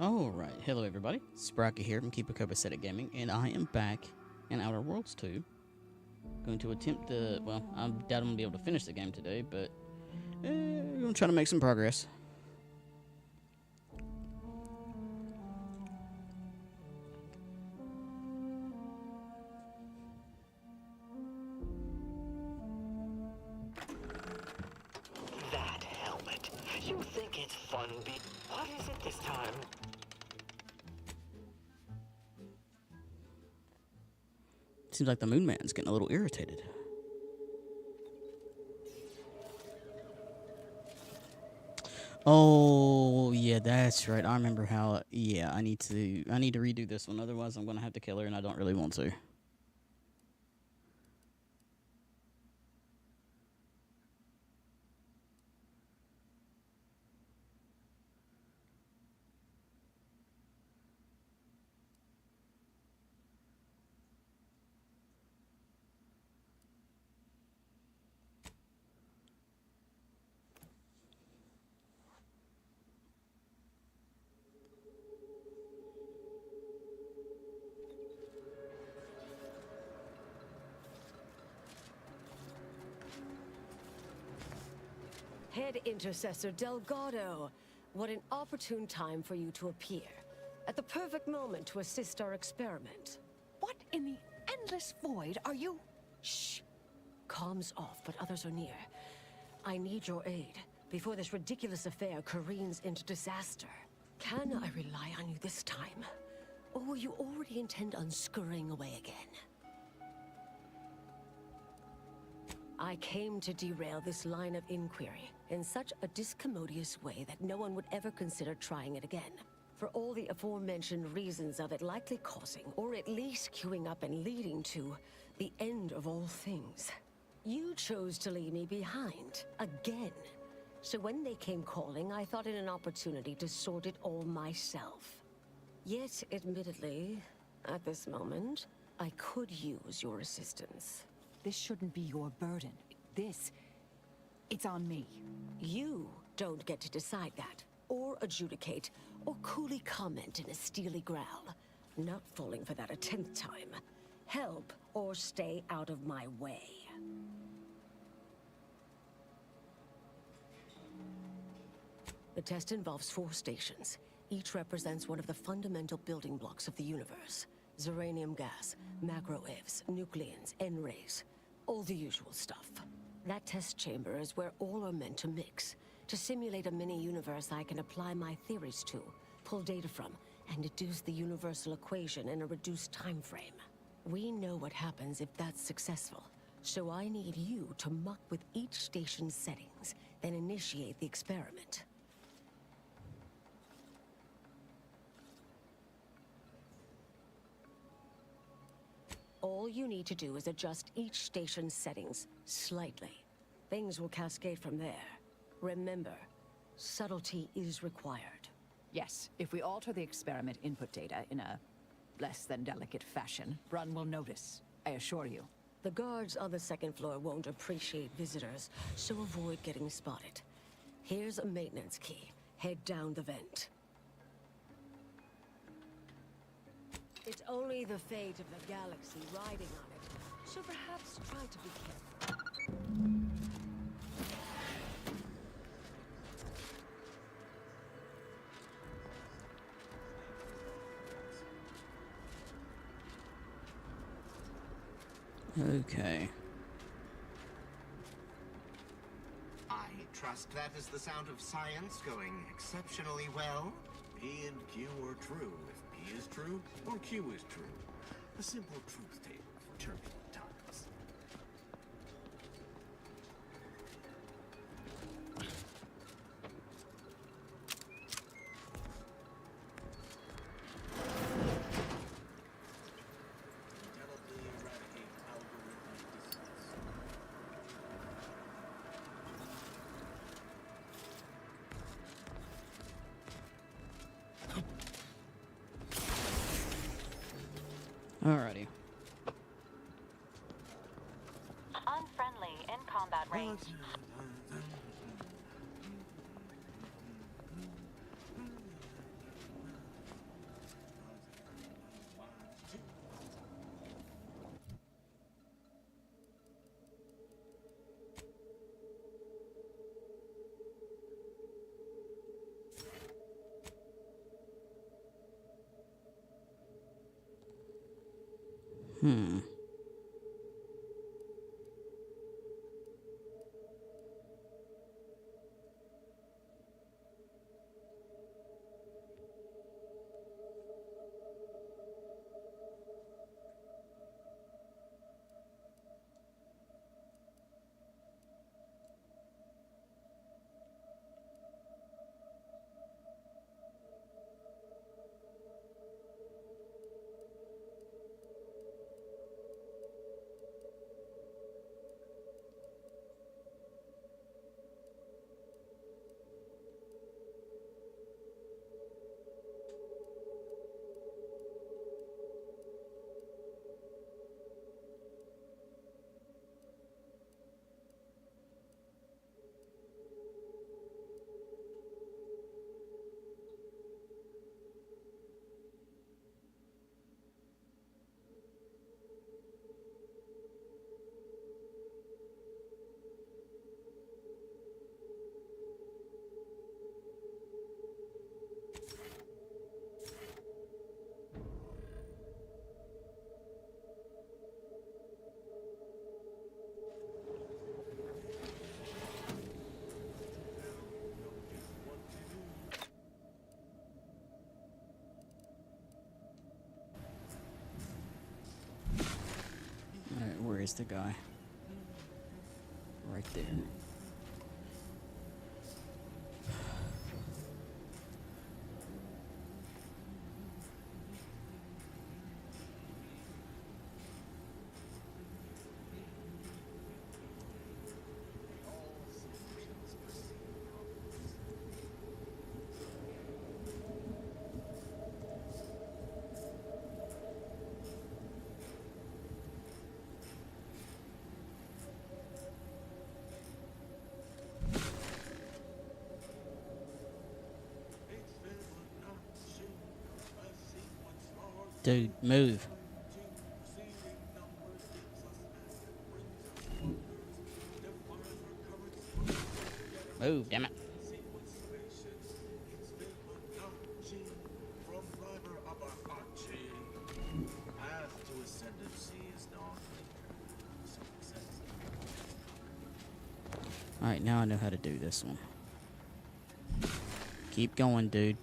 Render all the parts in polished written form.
Alright, hello everybody, Sprocket here from Keep a Copacetic Gaming, and I am back in Outer Worlds 2. Going to attempt to, well, I doubt I'm going to be able to finish the game today, but I'm going to try to make some progress. That helmet. You think it's fun What is it this time? Seems like the Moon Man's getting a little irritated. Oh, yeah, that's right. I remember how, yeah, I need to redo this one. Otherwise, I'm going to have to kill her, and I don't really want to. Head Intercessor Delgado, what an opportune time for you to appear. At the perfect moment to assist our experiment. What in the endless void are you? Shh. Comms off, but others are near. I need your aid before this ridiculous affair careens into disaster. Can I rely on you this time? Or will you already intend on scurrying away again? I came to derail this line of inquiry in such a discommodious way that no one would ever consider trying it again. For all the aforementioned reasons of it likely causing, or at least queuing up and leading to, the end of all things. You chose to leave me behind, again. So when they came calling, I thought it an opportunity to sort it all myself. Yet, admittedly, at this moment, I could use your assistance. This shouldn't be your burden. It's on me. You don't get to decide that, or adjudicate, or coolly comment in a steely growl. Not falling for that a 10th time. Help, or stay out of my way. The test involves 4 stations. Each represents one of the fundamental building blocks of the universe. Zeranium gas, macro-ivs, nucleons, N-rays. All the usual stuff. That test chamber is where all are meant to mix. To simulate a mini-universe I can apply my theories to, pull data from, and deduce the universal equation in a reduced time frame. We know what happens if that's successful, so I need you to muck with each station's settings, then initiate the experiment. All you need to do is adjust each station's settings slightly. Things will cascade from there. Remember, subtlety is required. Yes, if we alter the experiment input data in a less than delicate fashion, Brun will notice, I assure you. The guards on the 2nd floor won't appreciate visitors, so avoid getting spotted. Here's a maintenance key. Head down the vent. It's only the fate of the galaxy riding on it, so perhaps try to be careful. Okay. I trust that is the sound of science going exceptionally well. P and Q are true if P is true or Q is true. A simple truth table for turbulent times. Indelibly eradicate algorithmic dissonance. Alrighty. Unfriendly in combat range. Alright, where is the guy? Right there. Dude, move. Move, damn it. Alright, now I know how to do this one. Keep going, dude.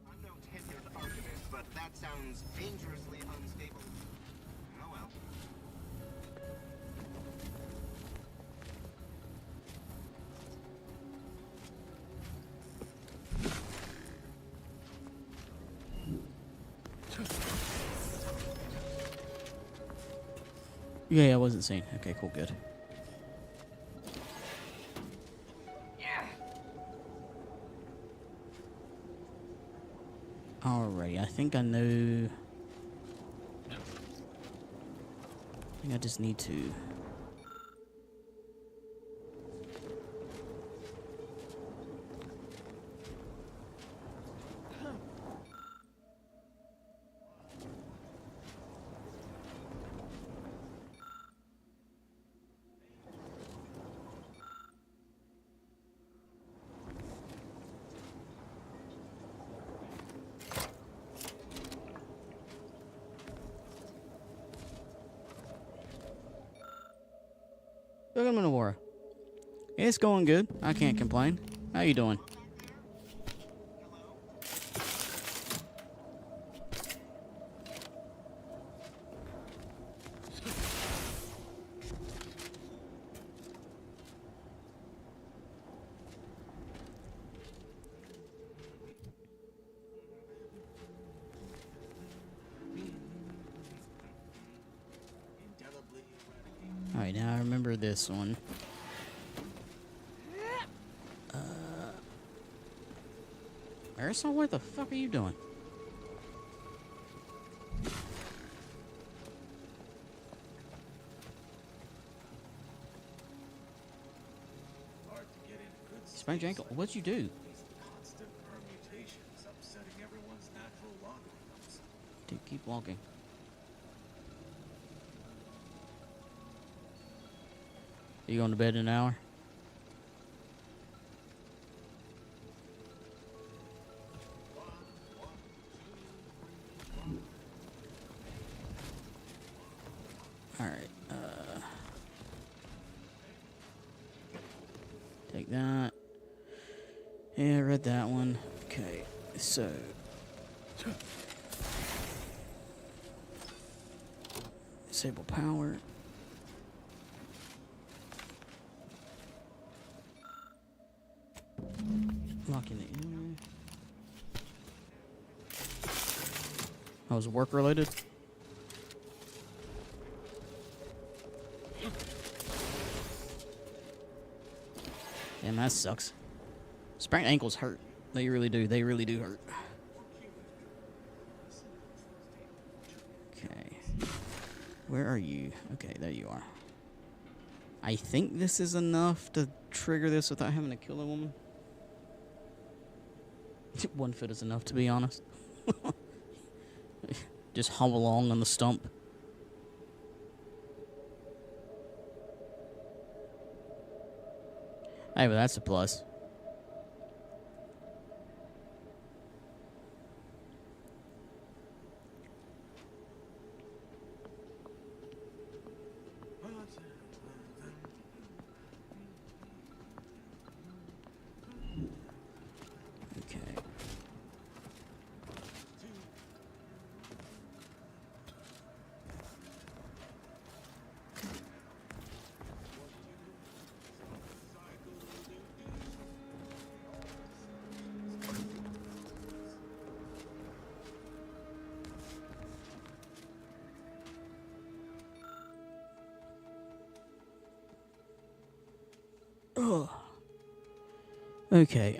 I'm no tenured archivist, but that sounds dangerously unstable. Oh well. Yeah, I wasn't seen. Okay, cool, good. Alrighty, I think I know. I think I just need to. Welcome to War. It's going good. I can't complain. How you doing? Alright, now I remember this one. Marisol, what the fuck are you doing? Hard to get into good Sprained your ankle. What'd you do? These constant permutations upsetting everyone's natural logarithms. Dude, keep walking. You going to bed in an hour? that. Yeah, I read that one. Okay, so... disable power. Lock in the inner. That was work related. Damn, that sucks. Sprained ankles hurt. They really do. They really do hurt. Okay. Where are you? Okay, there you are. I think this is enough to trigger this without having to kill a woman. 1 foot is enough, to be honest. Just hop along on the stump. Hey, but that's a plus. Okay. Oh. Okay,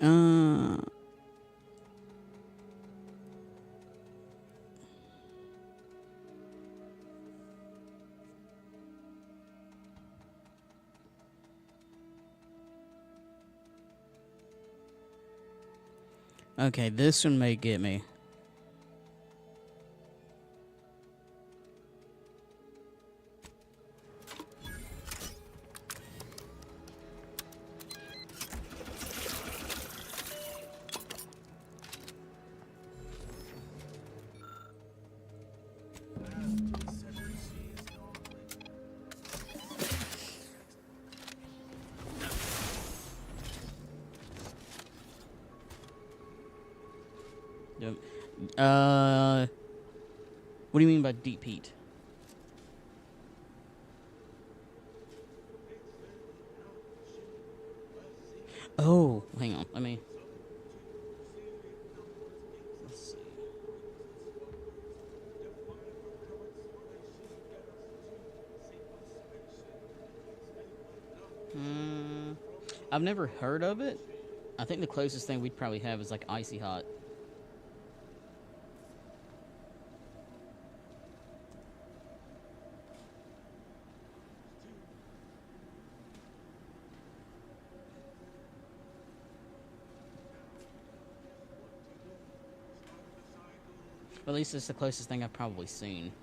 okay, this one may get me. Yep. What do you mean by deep heat? Oh, hang on. Let me. Let's see. I've never heard of it. I think the closest thing we'd probably have is like icy hot. At least it's the closest thing I've probably seen.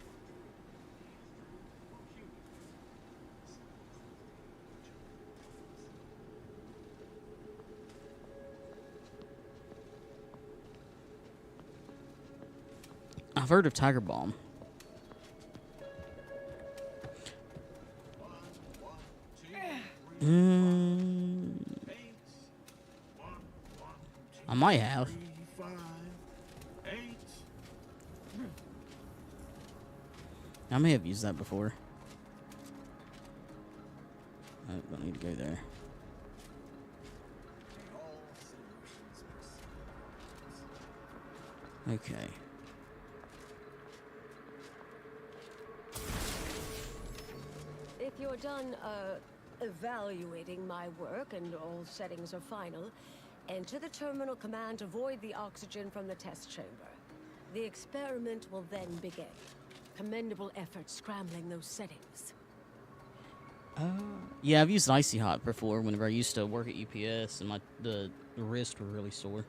I've heard of Tiger Balm. I might have. I may have used that before. I don't need to go there. Okay. If you're done, evaluating my work and all settings are final, enter the terminal command to void the oxygen from the test chamber. The experiment will then begin. Commendable effort scrambling those settings. Yeah, I've used Icy Hot before whenever I used to work at UPS and the wrists were really sore.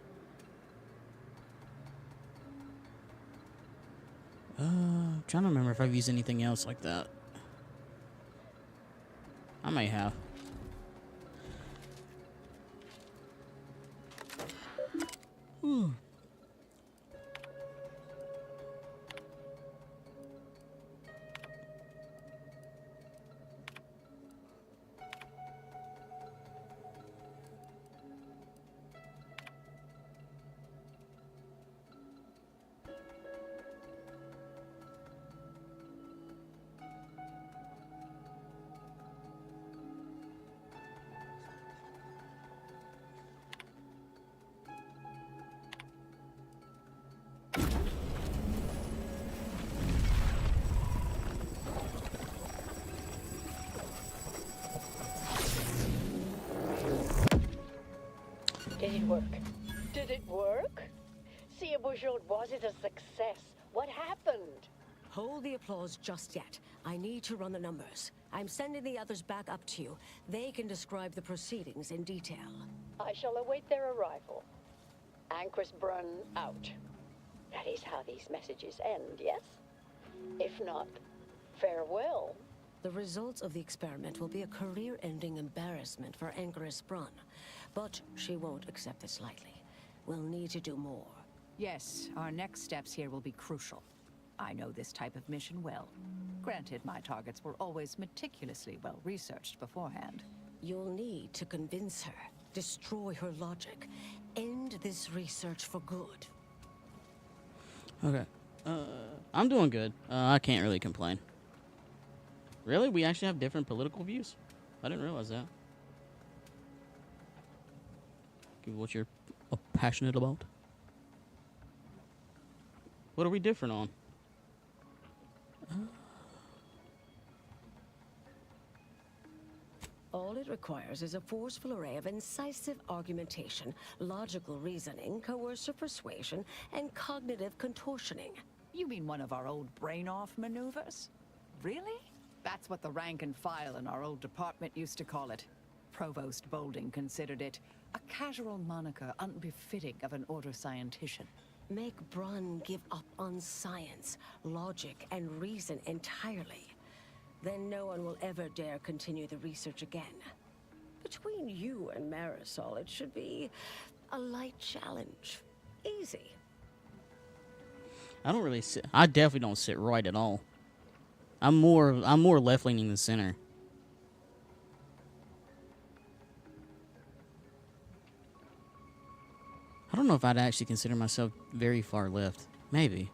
I'm trying to remember if I've used anything else like that. I may have. Whew. work. Did it work? See, was it a success? What happened? Hold the applause just yet. I need to run the numbers. I'm sending the others back up to you. They can describe the proceedings in detail. I shall await their arrival. Anchor's Brun out. That is how these messages end, yes? If not, farewell. The results of the experiment will be a career-ending embarrassment for Anchoress Brun. But she won't accept this lightly. We'll need to do more. Yes, our next steps here will be crucial. I know this type of mission well. Granted, my targets were always meticulously well-researched beforehand. You'll need to convince her, destroy her logic, end this research for good. Okay. I'm doing good. I can't really complain. Really? We actually have different political views? I didn't realize that. Give what you're passionate about. What are we different on? All it requires is a forceful array of incisive argumentation, logical reasoning, coercive persuasion, and cognitive contortioning. You mean one of our old brain-off maneuvers? Really? That's what the rank and file in our old department used to call it. Provost Bolding considered it a casual moniker unbefitting of an order scientician. Make Brun give up on science, logic, and reason entirely. Then no one will ever dare continue the research again. Between you and Marisol, it should be a light challenge. Easy. I don't really sit. I definitely don't sit right at all. I'm more left leaning than center. I don't know if I'd actually consider myself very far left. Maybe.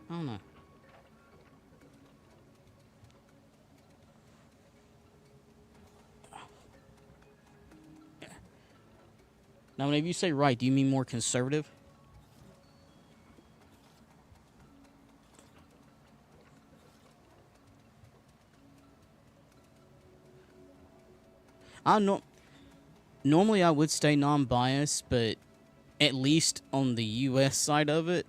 I don't know. Now, whenever you say right, do you mean more conservative? Normally I would stay non-biased, but at least on the U.S. side of it,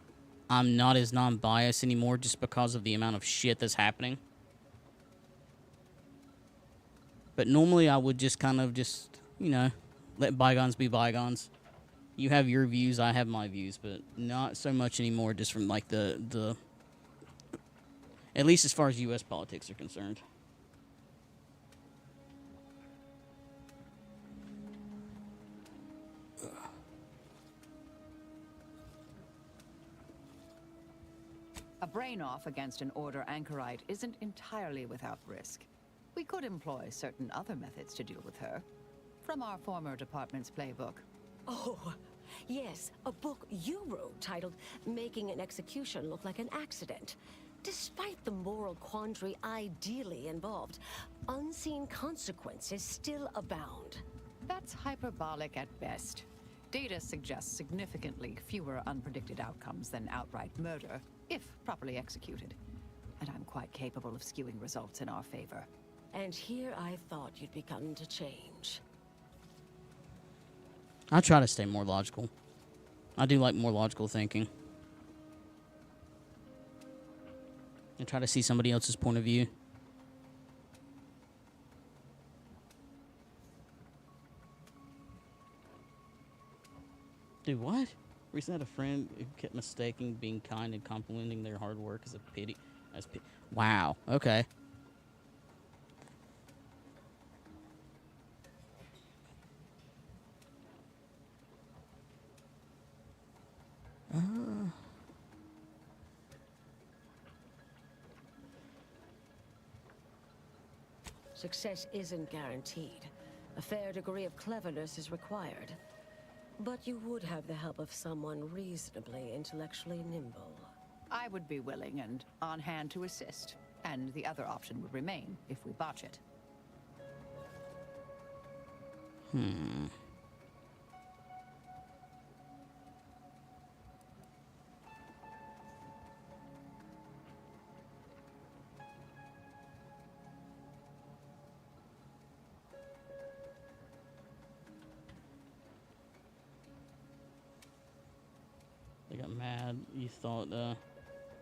I'm not as non-biased anymore just because of the amount of shit that's happening. But normally I would just kind of you know, let bygones be bygones. You have your views, I have my views, but not so much anymore just from like the at least as far as U.S. politics are concerned. A brain-off against an Order anchorite isn't entirely without risk. We could employ certain other methods to deal with her. From our former department's playbook. Oh, yes, a book you wrote titled Making an Execution Look Like an Accident. Despite the moral quandary ideally involved, unseen consequences still abound. That's hyperbolic at best. Data suggests significantly fewer unpredicted outcomes than outright murder, if properly executed. And I'm quite capable of skewing results in our favor. And here I thought you'd begun to change. I try to stay more logical. I do like more logical thinking. And try to see somebody else's point of view. Dude, what? Recently had a friend who kept mistaking being kind and complimenting their hard work as a pity. Wow. Okay. Success isn't guaranteed. A fair degree of cleverness is required. But you would have the help of someone reasonably intellectually nimble. I would be willing and on hand to assist. And the other option would remain if we botch it. glad you thought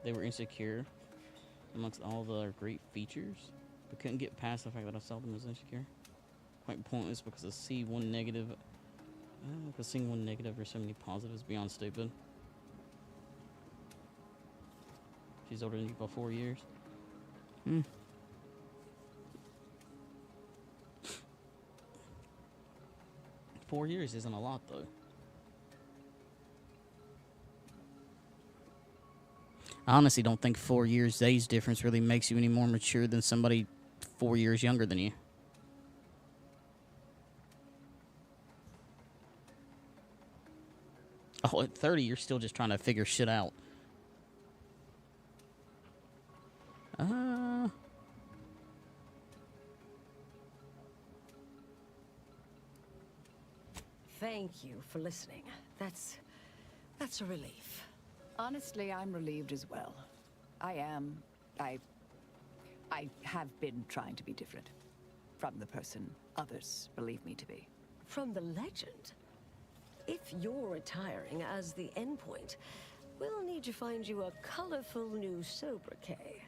they were insecure amongst all the great features, but couldn't get past the fact that I saw them as insecure. Quite pointless because I see one negative. Because seeing one negative or so many positives beyond stupid. She's older than you by 4 years. 4 years isn't a lot, though. I honestly don't think 4 years age difference really makes you any more mature than somebody 4 years younger than you. Oh, at 30, you're still just trying to figure shit out. Thank you for listening. That's a relief. Honestly, I'm relieved as well. I have been trying to be different. From the person others believe me to be. From the legend. If you're retiring as the endpoint, we'll need to find you a colorful new sobriquet.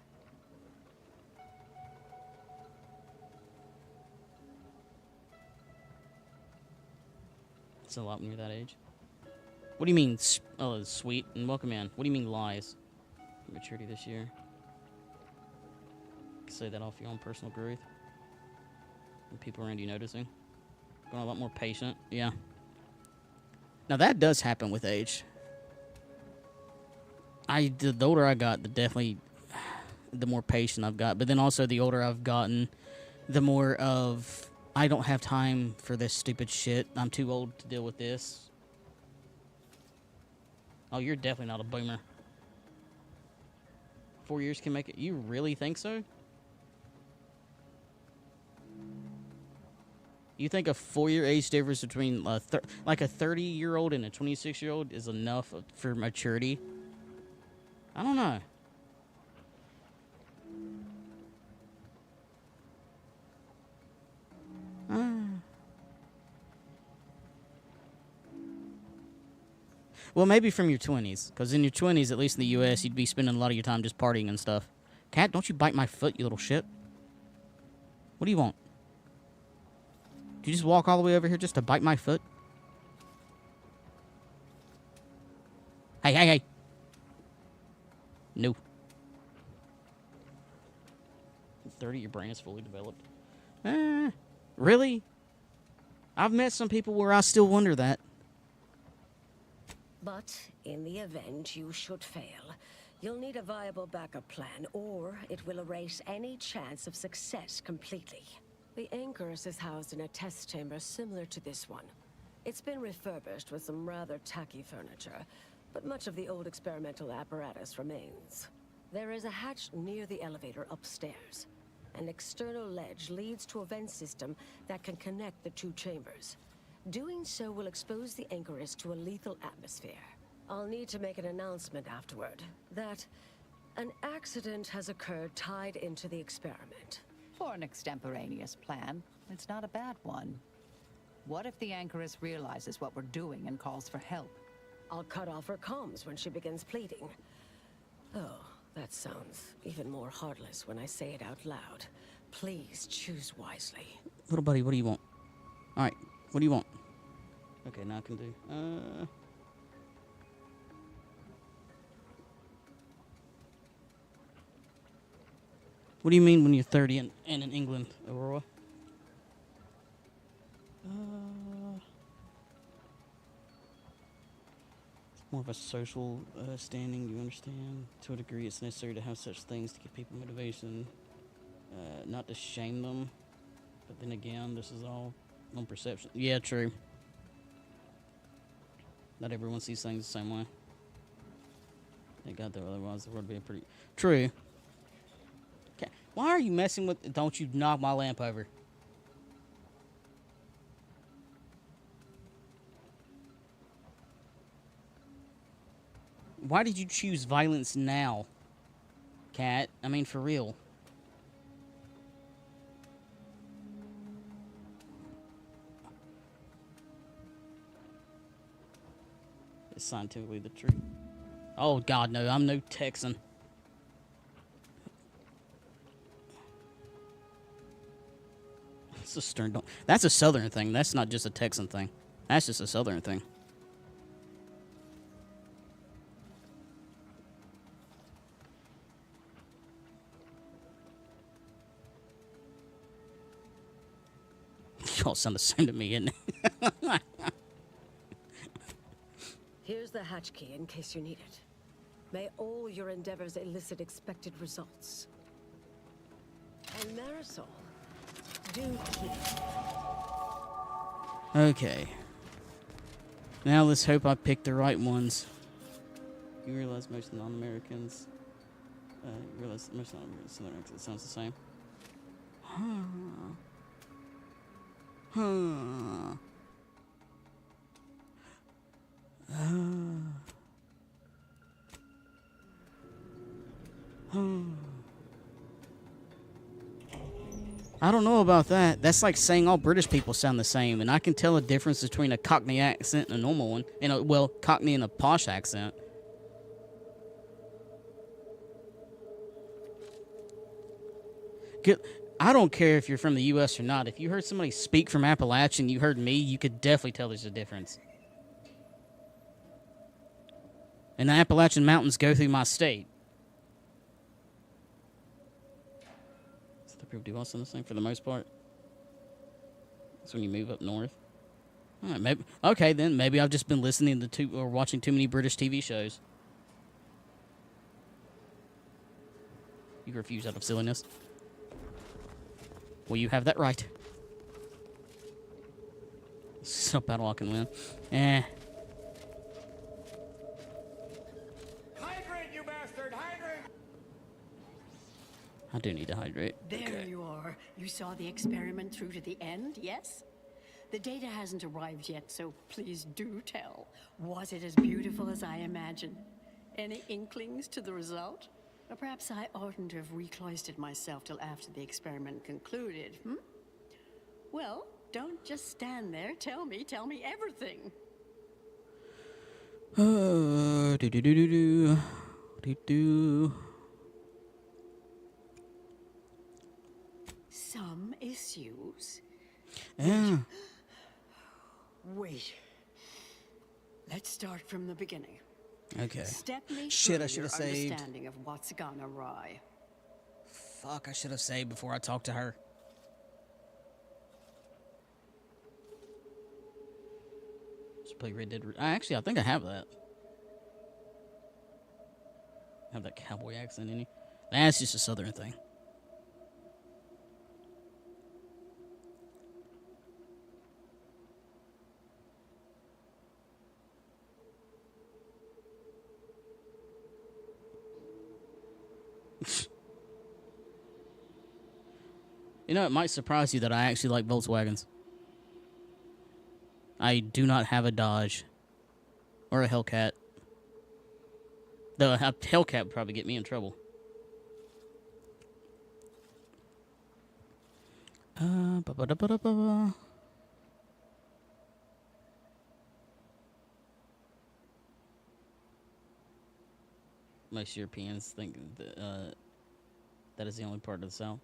It's a lot when you're that age. What do you mean, sweet and welcome in? What do you mean lies? Maturity this year. Say that off your own personal growth. And people around you noticing. Going a lot more patient. Yeah. Now that does happen with age. The older I got, the more patient I've got. But then also the older I've gotten, the more of I don't have time for this stupid shit. I'm too old to deal with this. Oh, you're definitely not a boomer. 4 years can make it. You really think so? You think a 4-year age difference between like a 30-year-old and a 26-year-old is enough for maturity? I don't know. Well, maybe from your 20s, because in your 20s, at least in the U.S., you'd be spending a lot of your time just partying and stuff. Cat, don't you bite my foot, you little shit. What do you want? Did you just walk all the way over here just to bite my foot? Hey, hey, hey. No. 30, your brain is fully developed. Really? I've met some people where I still wonder that. But in the event you should fail, you'll need a viable backup plan, or it will erase any chance of success completely. The Anchorus is housed in a test chamber similar to this one. It's been refurbished with some rather tacky furniture, but much of the old experimental apparatus remains. There is a hatch near the elevator upstairs. An external ledge leads to a vent system that can connect the two chambers. Doing so will expose the Anchorus to a lethal atmosphere. I'll need to make an announcement afterward that an accident has occurred tied into the experiment. For an extemporaneous plan, it's not a bad one. What if the Anchoress realizes what we're doing and calls for help? I'll cut off her comms when she begins pleading. Oh, that sounds even more heartless when I say it out loud. Please choose wisely. Little buddy, what do you want? Alright, what do you want? Okay, now I can do... What do you mean when you're 30 and in England, Aurora? It's more of a social standing, you understand? To a degree, it's necessary to have such things to give people motivation. Not to shame them. But then again, this is all on perception. Yeah, true. Not everyone sees things the same way. Thank God, though, otherwise the world would be pretty... True. Okay. Why are you messing with... Don't you knock my lamp over. Why did you choose violence now, Cat? I mean, for real. It's scientifically the truth. Oh, God, no. I'm no Texan. It's a stern don't. That's a Southern thing. That's not just a Texan thing. That's just a Southern thing. Y'all sound the same to me, isn't it? Here's the hatch key in case you need it. May all your endeavors elicit expected results. And Marisol, do keep. Okay. Now let's hope I picked the right ones. You realize most non-Americans... you realize most non-Americans, Southern accent sounds the same. I don't know about that. That's like saying all British people sound the same, and I can tell a difference between a Cockney accent and a normal one. And a, well, Cockney and a posh accent. I don't care if you're from the U.S. or not. If you heard somebody speak from Appalachian, you heard me, you could definitely tell there's a difference. And the Appalachian Mountains go through my state. Does the people do also the same for the most part? That's when you move up north. All right, maybe, okay, then maybe I've just been listening to or watching too many British TV shows. You refuse out of silliness. Well, you have that right. It's not battle I can win. Hydrate, you bastard! Hydrate! I do need to hydrate. There you are. You saw the experiment through to the end, yes? The data hasn't arrived yet, so please do tell. Was it as beautiful as I imagined? Any inklings to the result? Or perhaps I oughtn't to have recloistered myself till after the experiment concluded, hmm? Well, don't just stand there. Tell me everything. Some issues. Yeah. Wait. Let's start from the beginning. Okay. Step me Shit, through I should your have saved. understanding of what's gone awry. Fuck, I should have saved before I talked to her. Just play Red Dead. Actually, I think I have that. I have that cowboy accent in you. That's just a Southern thing. You know, it might surprise you that I actually like Volkswagens. I do not have a Dodge. Or a Hellcat. Though a Hellcat would probably get me in trouble. Most Europeans think that is the only part of the South.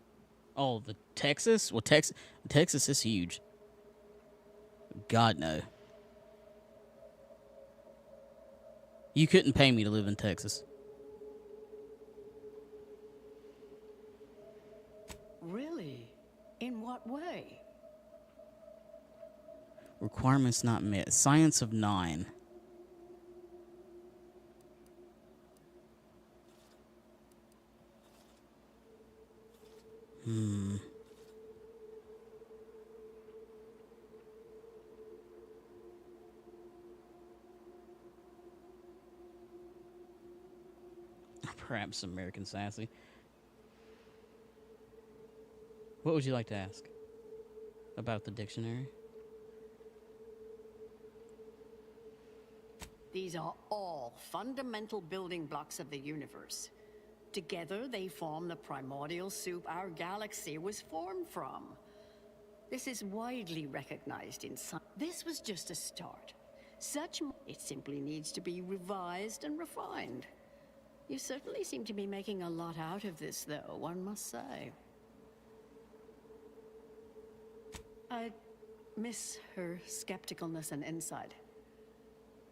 Oh, the Texas? Well, Texas is huge. God, no. You couldn't pay me to live in Texas. Really? In what way? Requirements not met. Science of 9. Perhaps American sassy. What would you like to ask about the dictionary? These are all fundamental building blocks of the universe. Together, they form the primordial soup our galaxy was formed from. This is widely recognized in science. This was just a start. It simply needs to be revised and refined. You certainly seem to be making a lot out of this, though, one must say. I miss her skepticalness and insight.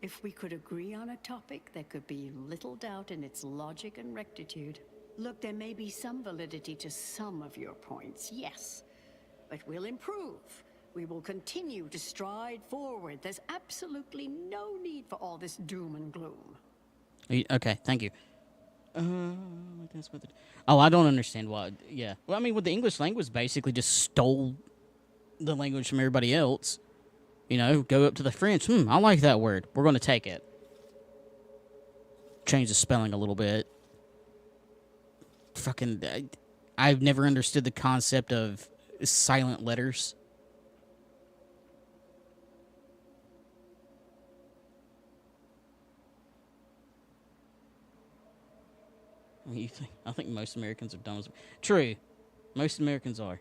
If we could agree on a topic, there could be little doubt in its logic and rectitude. Look, there may be some validity to some of your points, yes. But we'll improve. We will continue to stride forward. There's absolutely no need for all this doom and gloom. Okay, thank you. Oh, I don't understand why. Yeah. Well, I mean, with the English language, basically just stole the language from everybody else. You know, go up to the French. I like that word. We're going to take it. Change the spelling a little bit. Fucking, I've never understood the concept of silent letters. I think most Americans are dumb as... True. Most Americans are.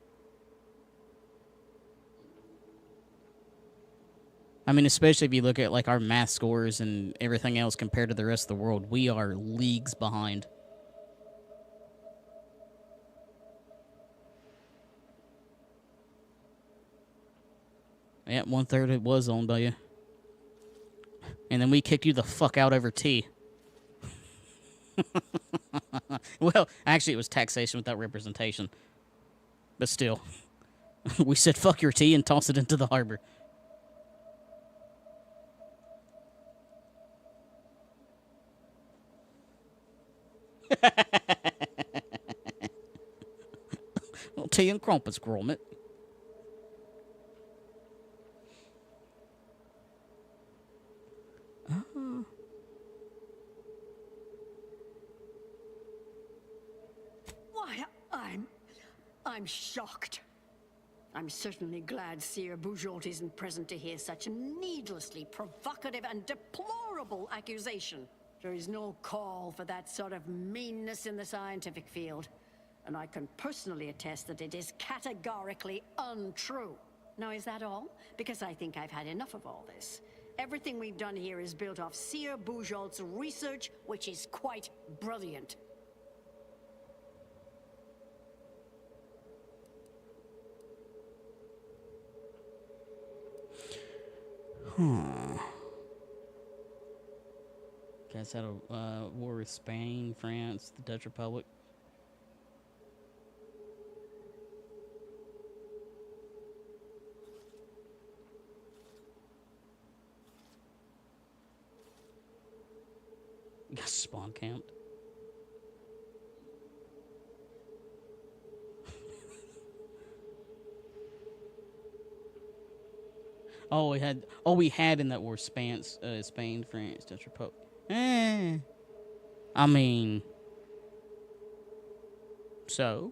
I mean, especially if you look at, like, our math scores and everything else compared to the rest of the world, we are leagues behind. Yeah, 1/3 it was owned by you. And then we kicked you the fuck out over tea. Well, actually, it was taxation without representation. But still. We said fuck your tea and tossed it into the harbor. Well, tea and crumpets, Gromit. Why, I'm shocked. I'm certainly glad Sir Bujold isn't present to hear such a needlessly provocative and deplorable accusation. There is no call for that sort of meanness in the scientific field, and I can personally attest that it is categorically untrue. Now, is that all? Because I think I've had enough of all this. Everything we've done here is built off Sir Bujold's research, which is quite brilliant. Guys had a war with Spain, France, the Dutch Republic. Got spawn camped. We had in that war Spain, France, Dutch Republic. I mean, so.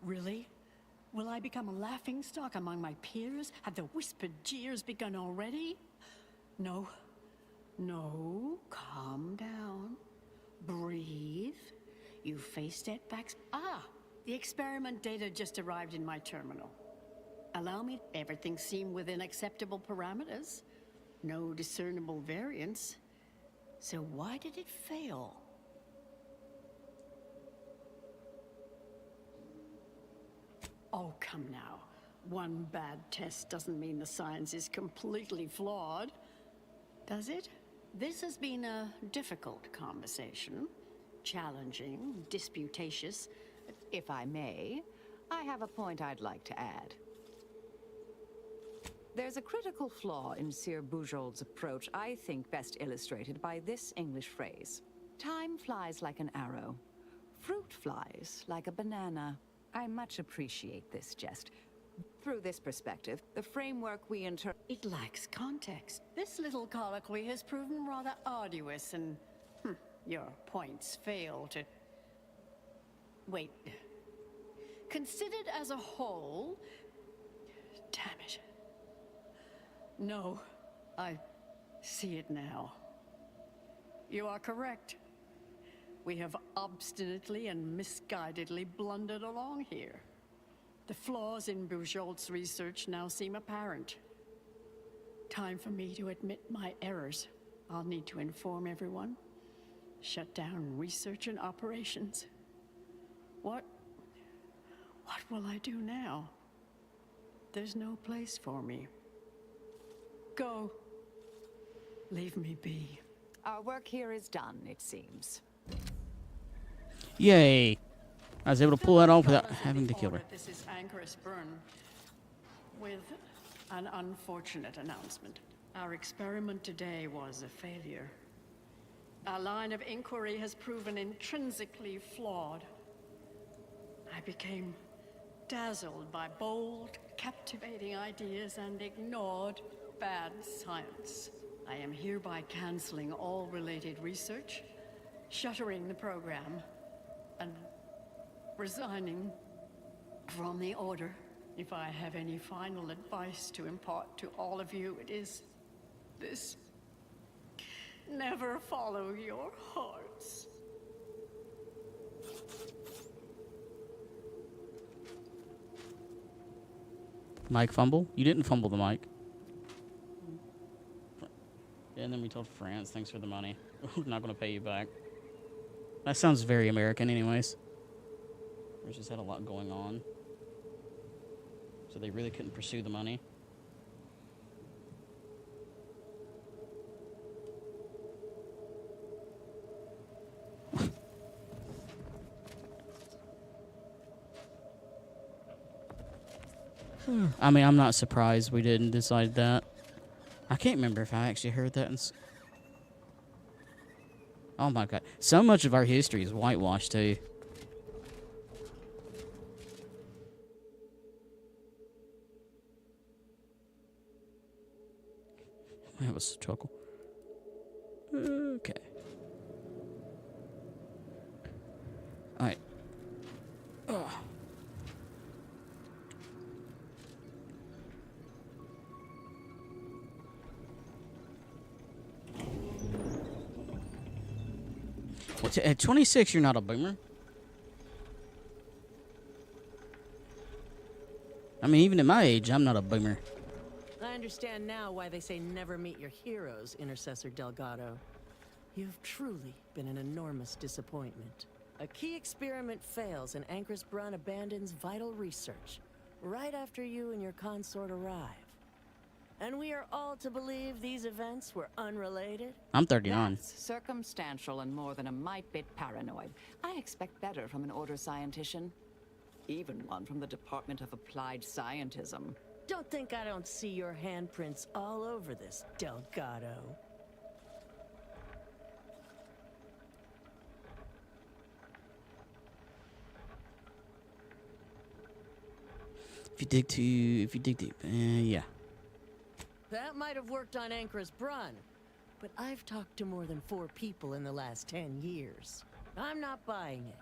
Really? Will I become a laughingstock among my peers? Have the whispered jeers begun already? No. No. Calm down. Breathe. You face setbacks. The experiment data just arrived in my terminal. Allow me. Everything seemed within acceptable parameters. No discernible variance. So why did it fail? Oh, come now. One bad test doesn't mean the science is completely flawed, does it? This has been a difficult conversation. Challenging, disputatious. If I may, I have a point I'd like to add. There's a critical flaw in Sir Bujold's approach I think best illustrated by this English phrase. Time flies like an arrow. Fruit flies like a banana. I much appreciate this jest. Through this perspective, the framework we It lacks context. This little colloquy has proven rather arduous and... your points fail to... Wait. Considered as a whole... Damn it. No, I see it now. You are correct. We have obstinately and misguidedly blundered along here. The flaws in Bujold's research now seem apparent. Time for me to admit my errors. I'll need to inform everyone. Shut down research and operations. What will I do now? There's no place for me. Go. Leave me be. Our work here is done, it seems. Yay! I was able to pull that off without having to kill her. This is Anchoress Byrne with an unfortunate announcement. Our experiment today was a failure. Our line of inquiry has proven intrinsically flawed. I became dazzled by bold, captivating ideas and ignored bad science. I am hereby canceling all related research, shuttering the program, and resigning from the Order. If I have any final advice to impart to all of you, it is this: never follow your hearts. Mic fumble? You didn't fumble the mic. Yeah, and then we told France, thanks for the money. We're not going to pay you back. That sounds very American anyways. We just had a lot going on. So they really couldn't pursue the money. I mean, I'm not surprised we didn't decide that. I can't remember if I actually heard that. Oh my god. So much of our history is whitewashed, too. That was a chuckle. Okay. Alright. Ugh. At 26, you're not a boomer. I mean, even at my age, I'm not a boomer. I understand now why they say never meet your heroes, Intercessor Delgado. You've truly been an enormous disappointment. A key experiment fails and Anchoress Brun abandons vital research right after you and your consort arrive. And we are all to believe these events were unrelated? I'm 39. That's circumstantial and more than a mite bit paranoid. I expect better from an Order scientician. Even one from the Department of Applied Scientism. Don't think I don't see your handprints all over this, Delgado. If you dig deep, yeah. That might have worked on Anchoress Brun, but I've talked to more than 4 people in the last 10 years. I'm not buying it.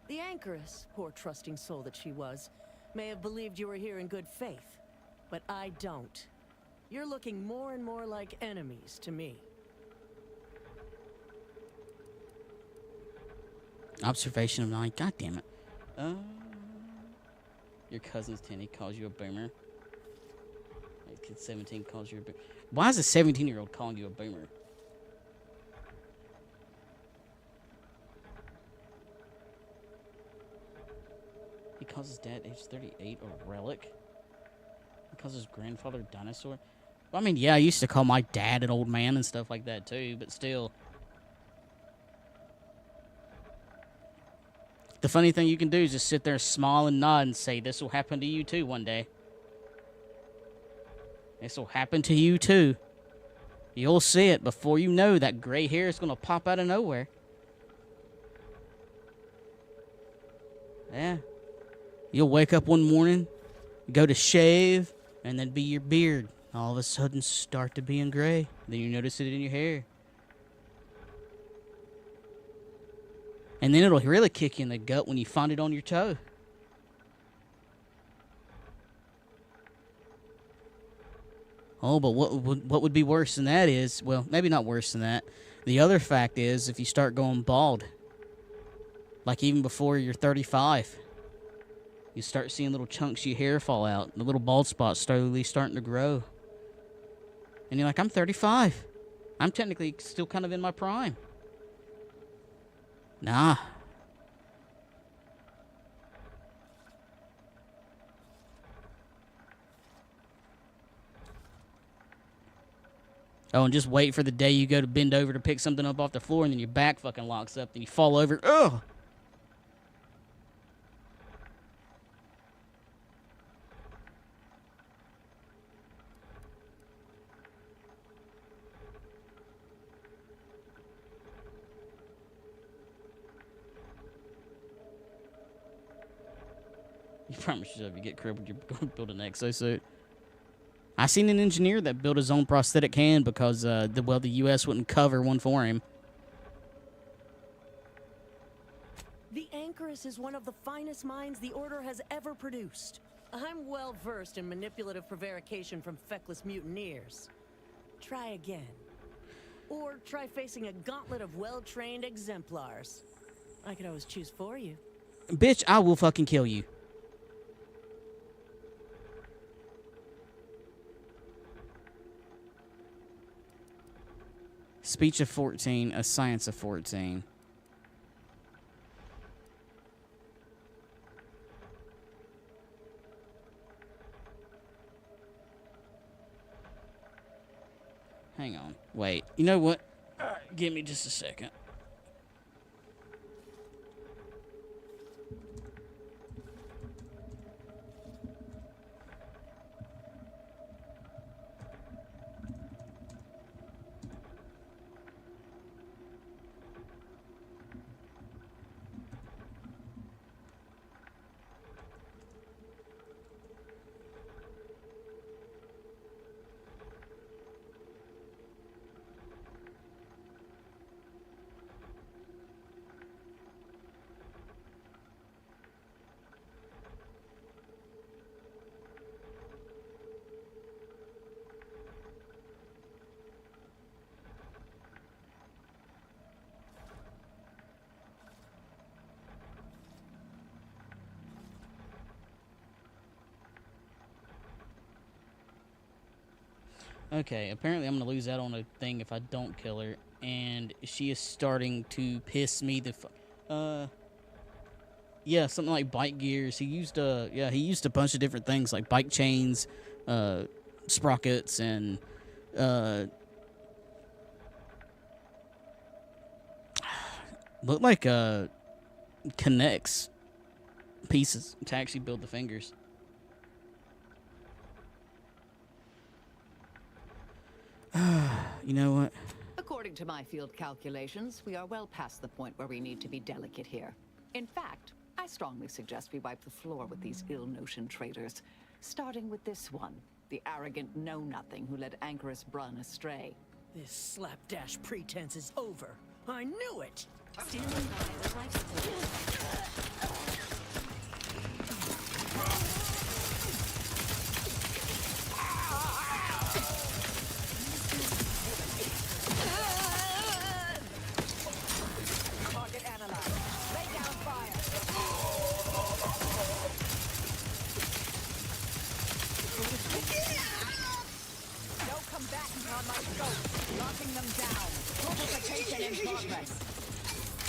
The Anchoress, poor trusting soul that she was, may have believed you were here in good faith, but I don't. You're looking more and more like enemies to me. Observation of 9. God damn it. Your cousin's 10. He calls you a boomer. His kid 17 calls you a boomer. Why is a 17-year-old calling you a boomer? He calls his dad age 38 a relic. He calls his grandfather a dinosaur. Well, I mean, yeah, I used to call my dad an old man and stuff like that too, but still. The funny thing you can do is just sit there, smile, and nod and say, this will happen to you too one day. This will happen to you too. You'll see it before you know that gray hair is going to pop out of nowhere. Yeah. You'll wake up one morning, go to shave, and then be your beard. All of a sudden start to being gray. Then you notice it in your hair. And then it'll really kick you in the gut when you find it on your toe. Oh, but what would be worse than that is, well, maybe not worse than that. The other fact is, if you start going bald, like even before you're 35, you start seeing little chunks of your hair fall out. The little bald spots slowly starting to grow. And you're like, I'm 35. I'm technically still kind of in my prime. Nah. Oh, and just wait for the day you go to bend over to pick something up off the floor, and then your back fucking locks up, and you fall over. Ugh! You promise yourself you get crippled, you're going to build an exosuit. I seen an engineer that built his own prosthetic hand because, the U.S. wouldn't cover one for him. The Anchorus is one of the finest minds the Order has ever produced. I'm well versed in manipulative prevarication from feckless mutineers. Try again. Or try facing a gauntlet of well-trained exemplars. I could always choose for you. Bitch, I will fucking kill you. Speech of 14, a science of 14. Hang on. Wait. You know what? Give me just a second. Okay, apparently I'm going to lose out on a thing if I don't kill her, and she is starting to piss me the yeah, something like bike gears. He used a bunch of different things like bike chains, sprockets, and looked like connects pieces to actually build the fingers. You know what? According to my field calculations, we are well past the point where we need to be delicate here. In fact, I strongly suggest we wipe the floor with these ill-notioned traitors, starting with this one, the arrogant know-nothing who led Anchorus Brun astray. This slapdash pretense is over. I knew it! Standing by with life support.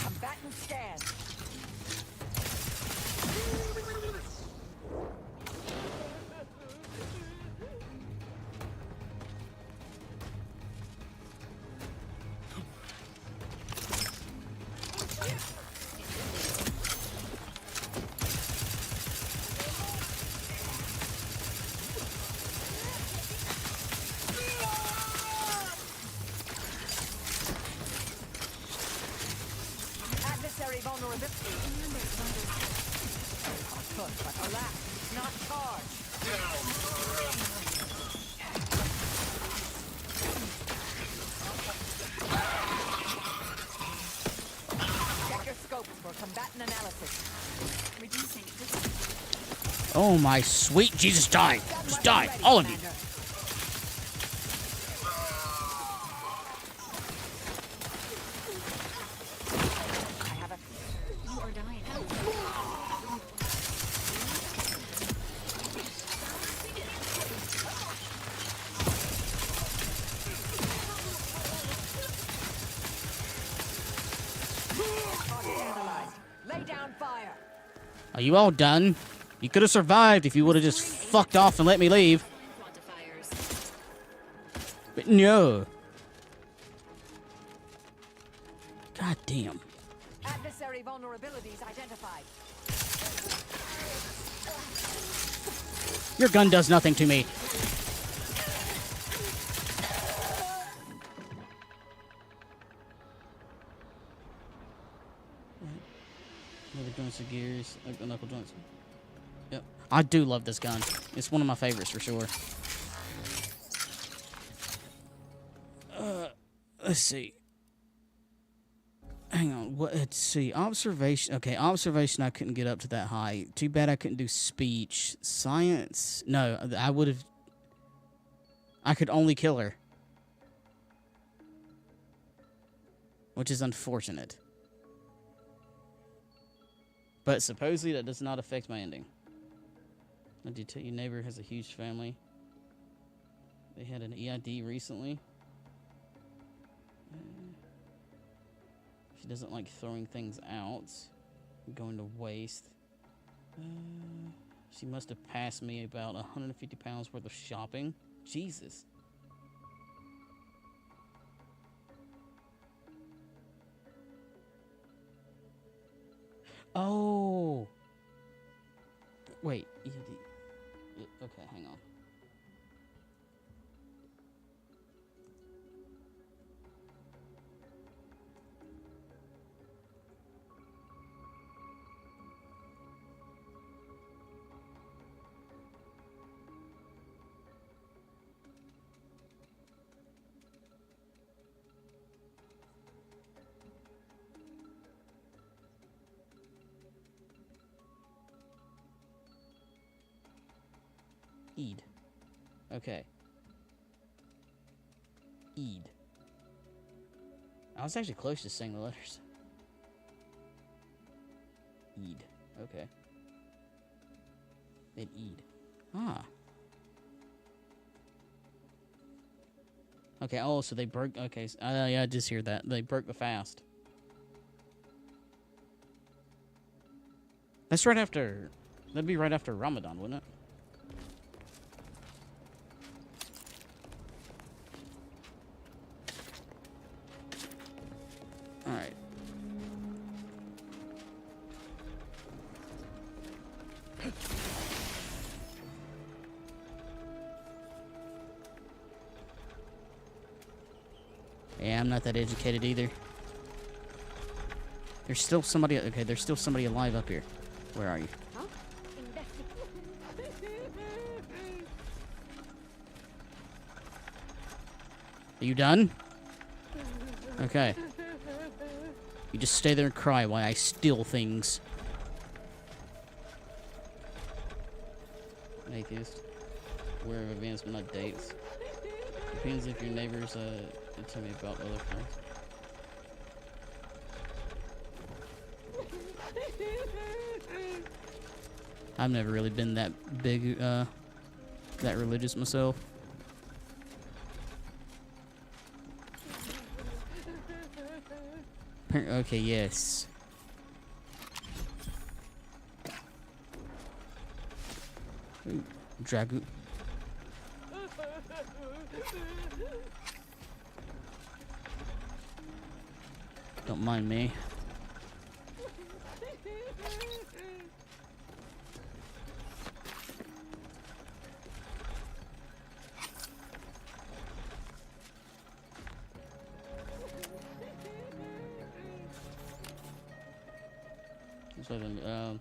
Combatant scan. But alas, it's not charged. Check your scopes for combatant analysis. Reducing. Oh my sweet Jesus, die! Just die, all of you! Lay down fire. Are you all done? You could have survived if you would have just fucked off and let me leave. But no. God damn. Adversary vulnerabilities identified. Your gun does nothing to me. Another joints of gears, like the knuckle joints. Yep. I do love this gun. It's one of my favorites for sure. Let's see. Hang on. Let's see. Observation. Okay, observation. I couldn't get up to that high. Too bad I couldn't do speech. Science. No, I would have. I could only kill her, which is unfortunate. But supposedly that does not affect my ending. I did tell you, neighbor has a huge family. They had an EID recently. She doesn't like throwing things out, going to waste. She must have passed me about 150 pounds worth of shopping. Jesus. Oh. Wait. Okay, hang on. Eid. Okay. Eid. I was actually close to saying the letters. Eid. Okay. Then Eid. Ah. Okay, oh, so they broke... Okay, yeah, I just hear that. They broke the fast. That's right after... That'd be right after Ramadan, wouldn't it? Alright. Yeah, I'm not that educated either. There's still somebody... Okay, there's still somebody alive up here. Where are you? Are you done? Okay. You just stay there and cry while I steal things. An atheist. Aware of events but not dates. Depends if your neighbors tell me about other friends. I've never really been that big, that religious myself. Okay, yes. Ooh, Dragu. Don't mind me. Sort of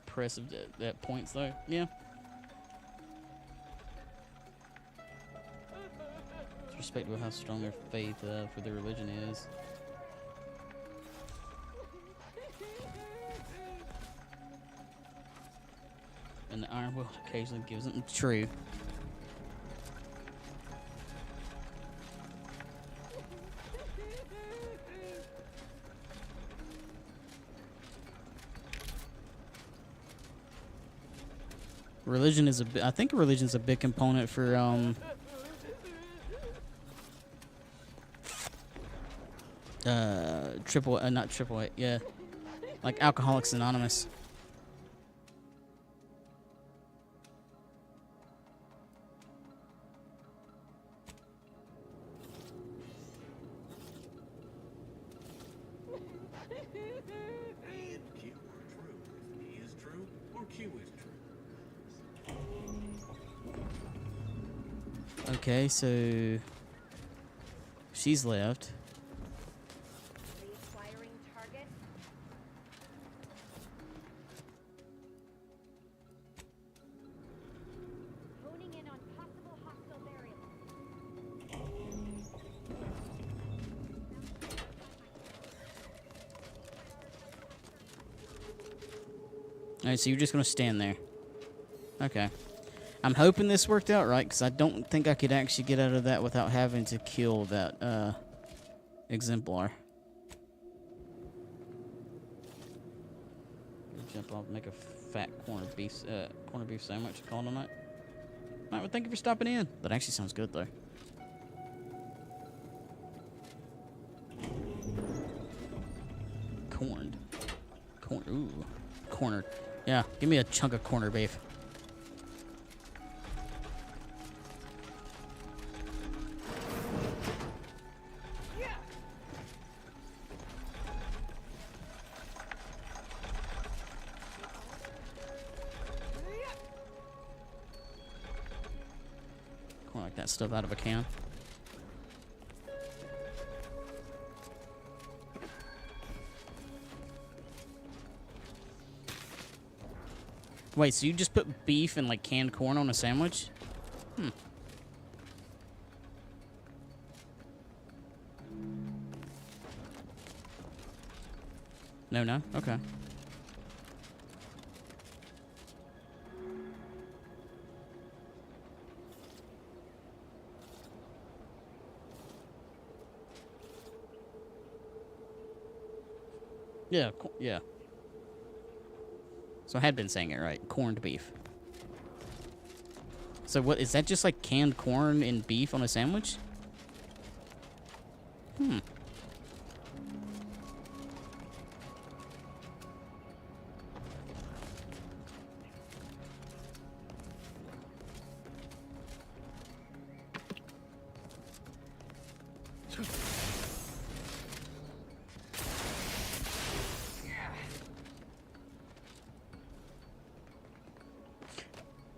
press of that points though. Yeah. It's respectable how strong their faith for their religion is. And the iron will occasionally gives them true. Religion is I think religion's a big component for not triple A, yeah, Like Alcoholics Anonymous. P and Q are true if P is true or Q is true. Okay, so she's left. Reacquiring target. Honing in on possible hostile variables. Alright, so you're just gonna stand there. Okay. I'm hoping this worked out right, because I don't think I could actually get out of that without having to kill that, exemplar. Jump off, make a fat corned beef sandwich, call it a night. Alright, well, thank you for stopping in. That actually sounds good, though. Corned. Ooh. Cornered. Yeah, give me a chunk of corner beef. Corn like that stuff out of a can. Wait, so you just put beef and, like, canned corn on a sandwich? Hmm. No? Okay. Yeah, yeah. So I had been saying it right. Corned beef. So what, is that just like canned corn and beef on a sandwich? Hmm.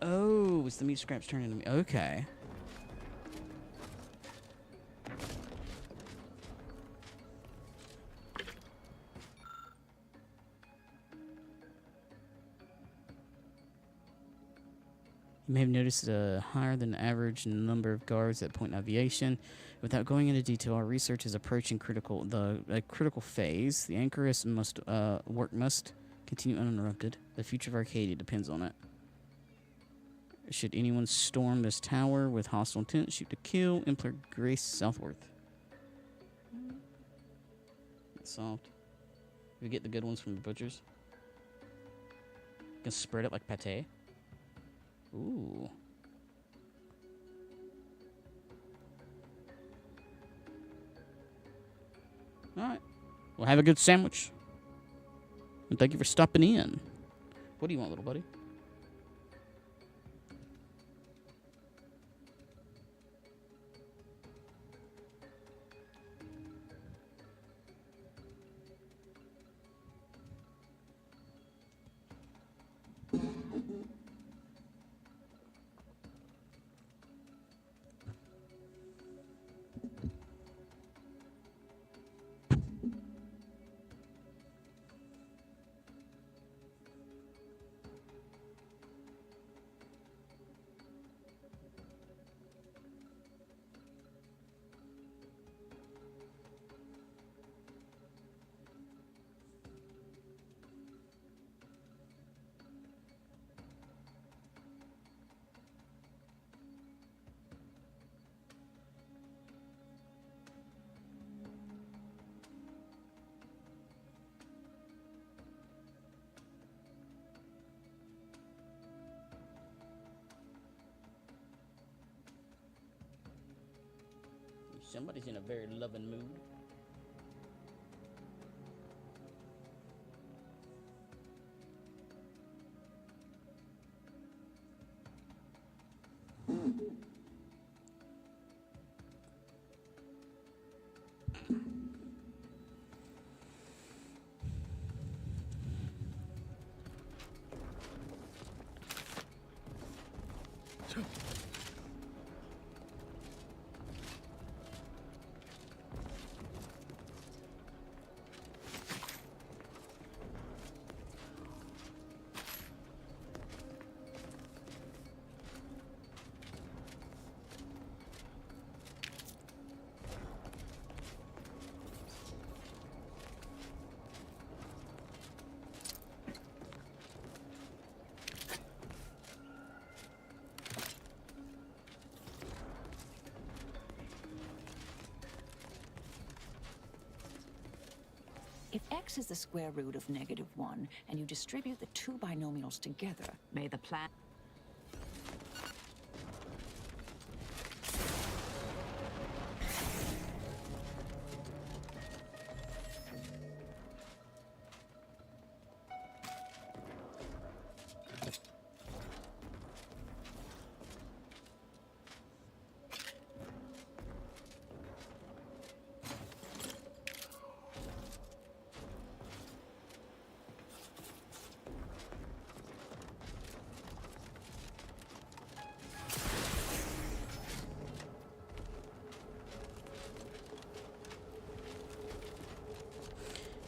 Oh, it's the meat scraps turning into meat. Okay. You may have noticed a higher than average number of guards at Point Aviation. Without going into detail, our research is approaching critical phase. The Anchoress work must continue uninterrupted. The future of Arcadia depends on it. Should anyone storm this tower with hostile intent, shoot to kill, implant Grace Southworth. It's solved. We get the good ones from the butchers. You can spread it like pate. Ooh. Alright. Well, have a good sandwich. And thank you for stopping in. What do you want, little buddy? Somebody's in a very loving mood. If x is the square root of -1, and you distribute the two binomials together, may the plan...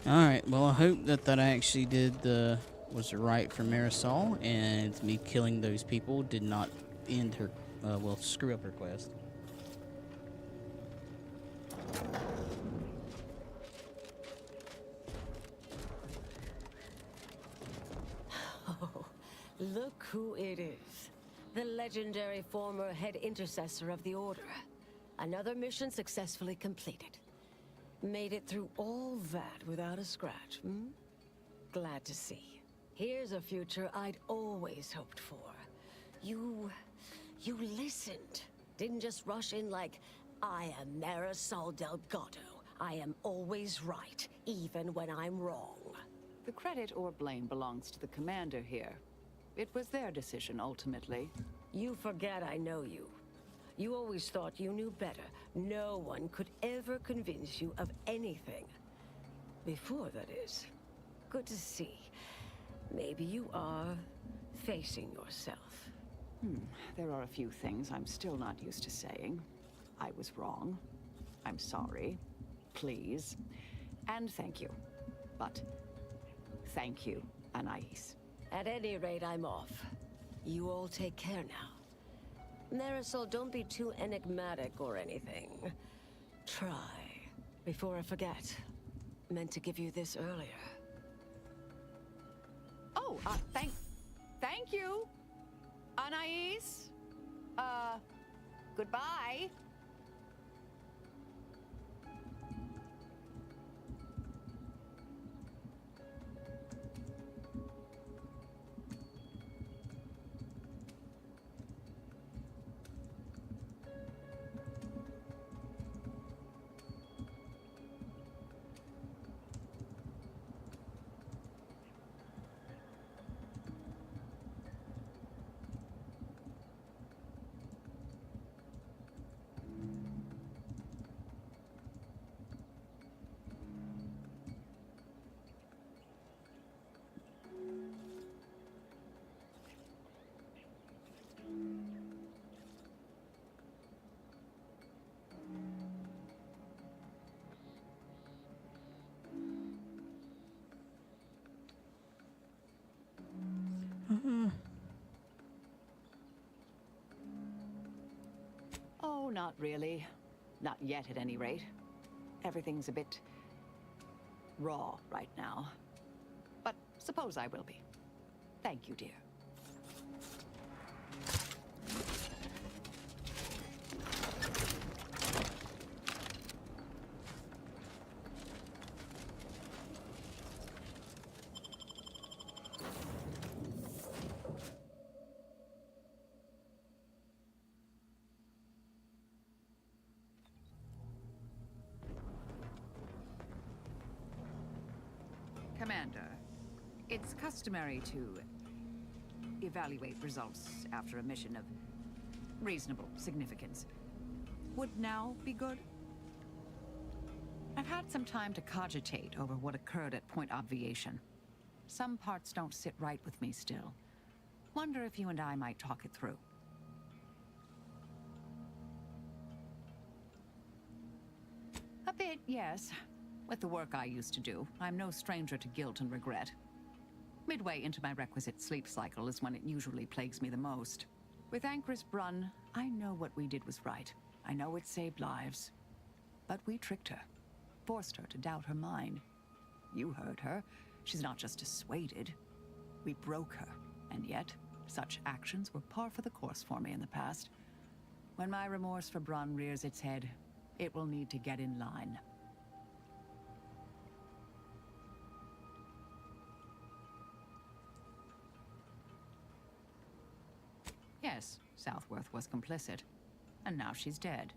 Alright, well, I hope that that actually was right for Marisol, and me killing those people did not end her, well, screw up her quest. Oh, look who it is. The legendary former head intercessor of the Order. Another mission successfully completed. Made it through all that without a scratch, hmm? Glad to see. Here's a future I'd always hoped for. You listened. Didn't just rush in like, I am Marisol Delgado. I am always right, even when I'm wrong. The credit or blame belongs to the commander here. It was their decision, ultimately. You forget I know you. You always thought you knew better. No one could ever convince you of anything. Before, that is. Good to see. Maybe you are facing yourself. There are a few things I'm still not used to saying. I was wrong. I'm sorry. Please. And thank you. But thank you, Anais. At any rate, I'm off. You all take care now. Marisol, don't be too enigmatic or anything. Try. Before I forget. Meant to give you this earlier. Oh, thank you, Anais. Goodbye. Oh, not really. Not yet, at any rate. Everything's a bit raw right now. But suppose I will be. Thank you, dear. Commander, it's customary to evaluate results after a mission of reasonable significance. Would now be good? I've had some time to cogitate over what occurred at Point Obviation. Some parts don't sit right with me still. Wonder if you and I might talk it through. A bit, yes. With the work I used to do, I'm no stranger to guilt and regret. Midway into my requisite sleep cycle is when it usually plagues me the most. With Anchor's Brunn, I know what we did was right. I know it saved lives. But we tricked her. Forced her to doubt her mind. You heard her. She's not just dissuaded. We broke her. And yet, such actions were par for the course for me in the past. When my remorse for Brunn rears its head, it will need to get in line. Yes, Southworth was complicit. And now she's dead.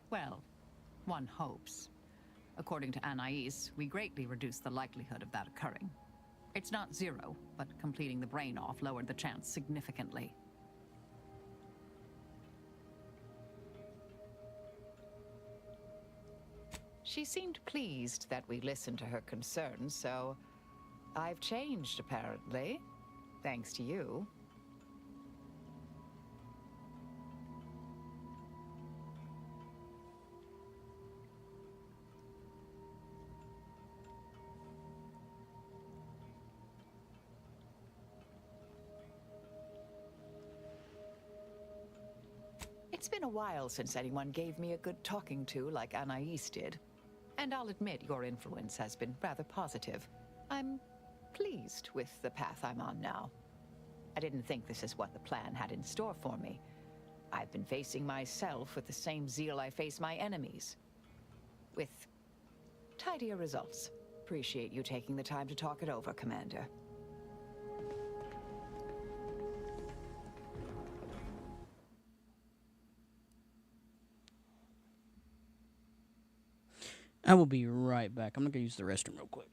Well, one hopes. According to Anais, we greatly reduced the likelihood of that occurring. It's not zero, but completing the brain off lowered the chance significantly. She seemed pleased that we listened to her concerns, so I've changed, apparently. Thanks to you. It's been a while since anyone gave me a good talking to like Anais did. And I'll admit your influence has been rather positive. I'm pleased with the path I'm on now. I didn't think this is what the plan had in store for me. I've been facing myself with the same zeal I face my enemies. With tidier results. Appreciate you taking the time to talk it over, Commander. I will be right back. I'm gonna go use the restroom real quick.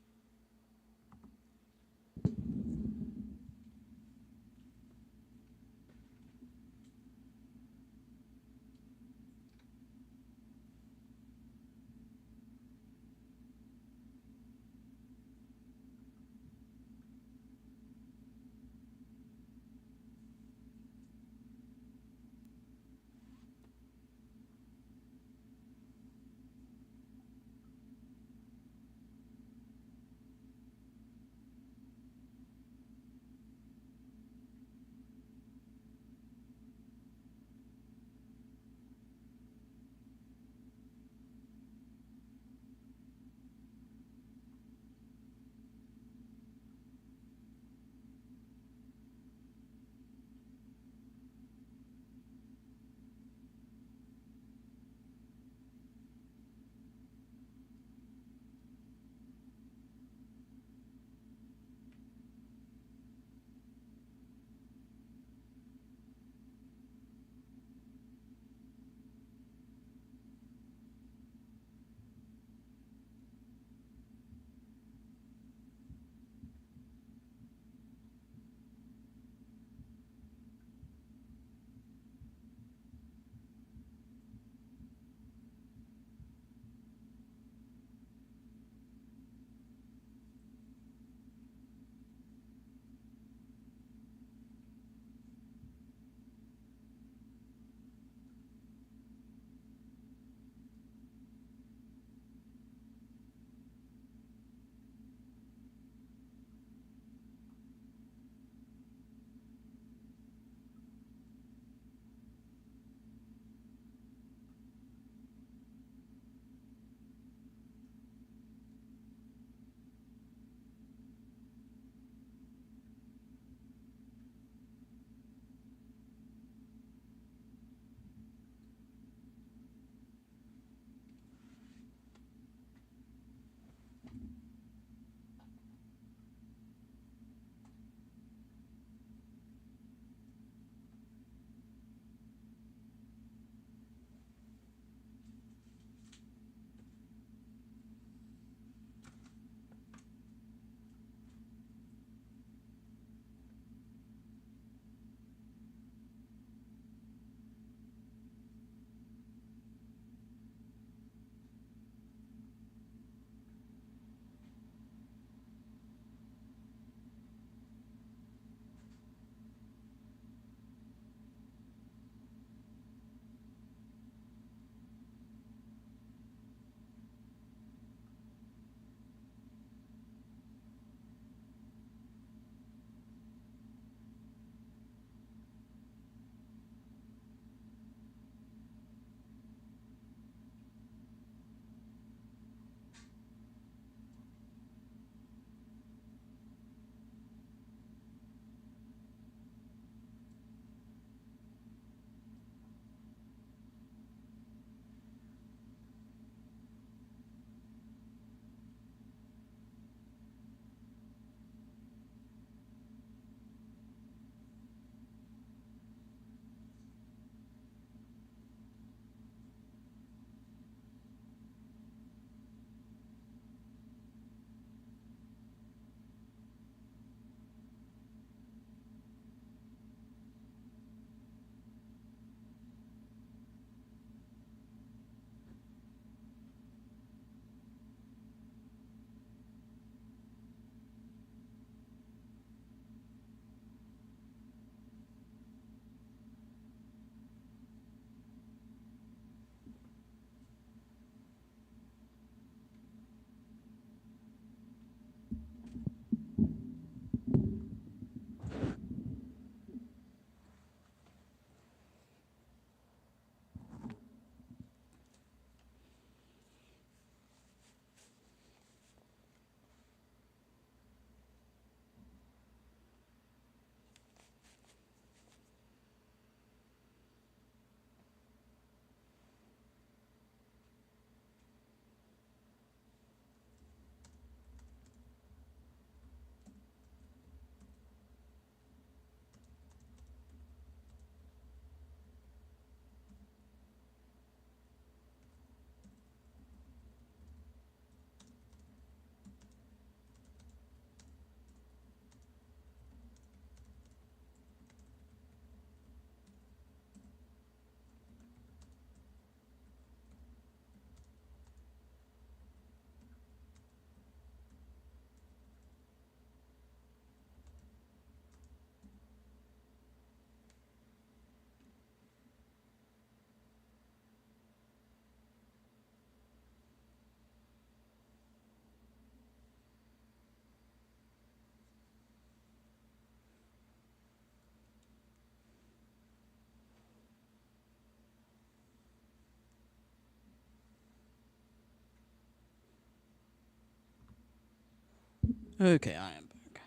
Okay, I am back.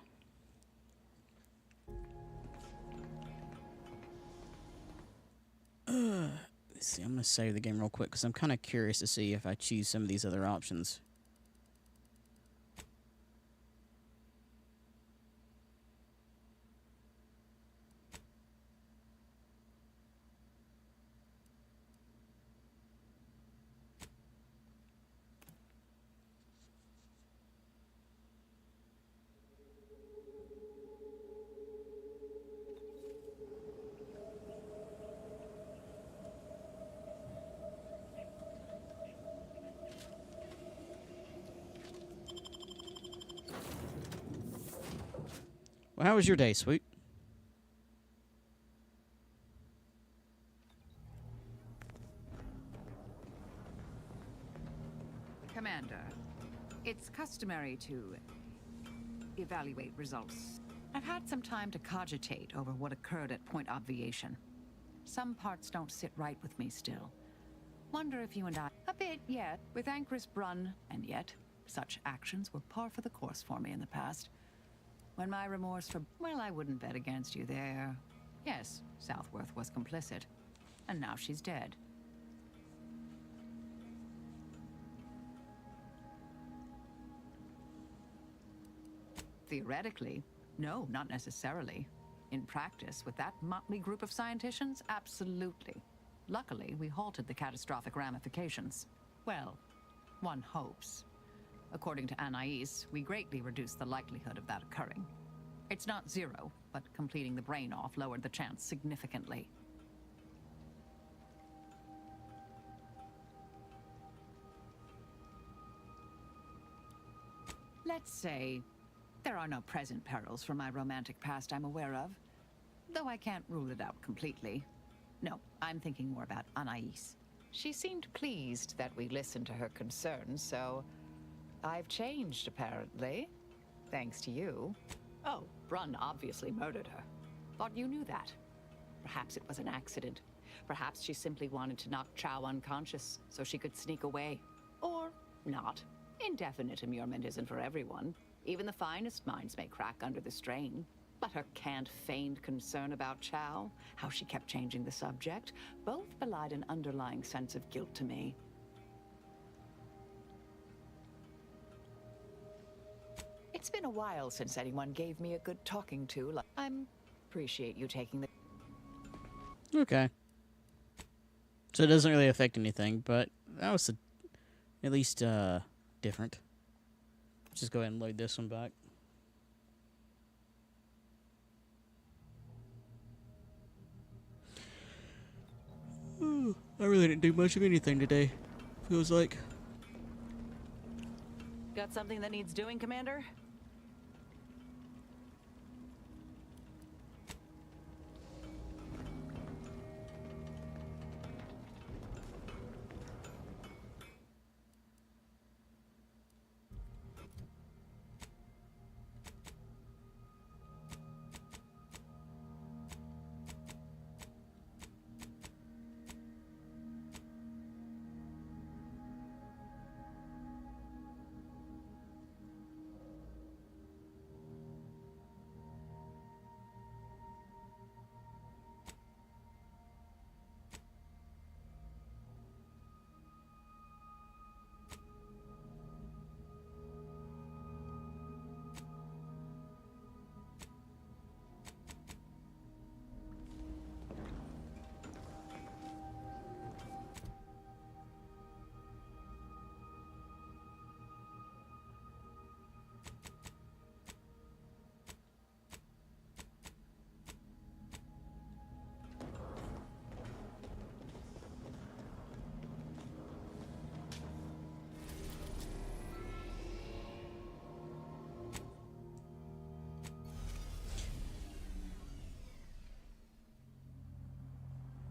Let's see, I'm going to save the game real quick because I'm kind of curious to see if I choose some of these other options. Well, how was your day, Sweet? Commander, it's customary to evaluate results. I've had some time to cogitate over what occurred at Point Obviation. Some parts don't sit right with me still. Wonder if you and I... A bit, yet. With Anchor's Brunn, and yet, such actions were par for the course for me in the past. When my remorse for... Well, I wouldn't bet against you there. Yes, Southworth was complicit. And now she's dead. Theoretically, no, not necessarily. In practice, with that motley group of scienticians, absolutely. Luckily, we halted the catastrophic ramifications. Well, one hopes. According to Anais, we greatly reduced the likelihood of that occurring. It's not zero, but completing the brain off lowered the chance significantly. Let's say there are no present perils from my romantic past I'm aware of, though I can't rule it out completely. No, I'm thinking more about Anais. She seemed pleased that we listened to her concerns, so I've changed, apparently. Thanks to you. Oh, Brunn obviously murdered her. Thought you knew that. Perhaps it was an accident. Perhaps she simply wanted to knock Chow unconscious so she could sneak away. Or not. Indefinite immurement isn't for everyone. Even the finest minds may crack under the strain. But her canned feigned concern about Chow, how she kept changing the subject, both belied an underlying sense of guilt to me. It's been a while since anyone gave me a good talking to. Appreciate you taking the... Okay. So it doesn't really affect anything, but that was at least different. Just go ahead and load this one back. I really didn't do much of anything today. Feels like. Got something that needs doing, Commander?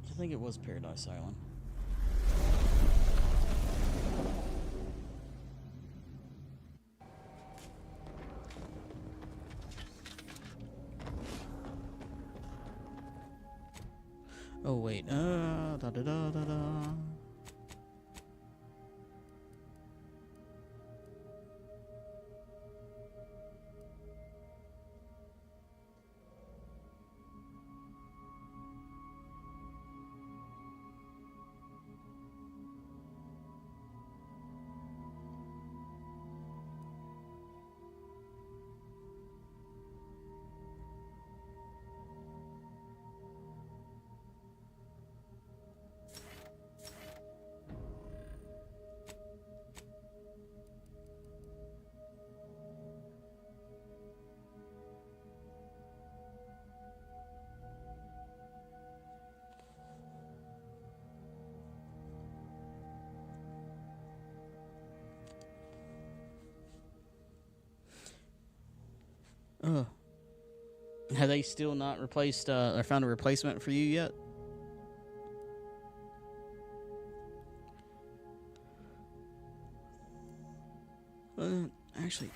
I think it was Paradise Island. Oh wait, da da da da da. have they still not replaced or found a replacement for you yet? Actually.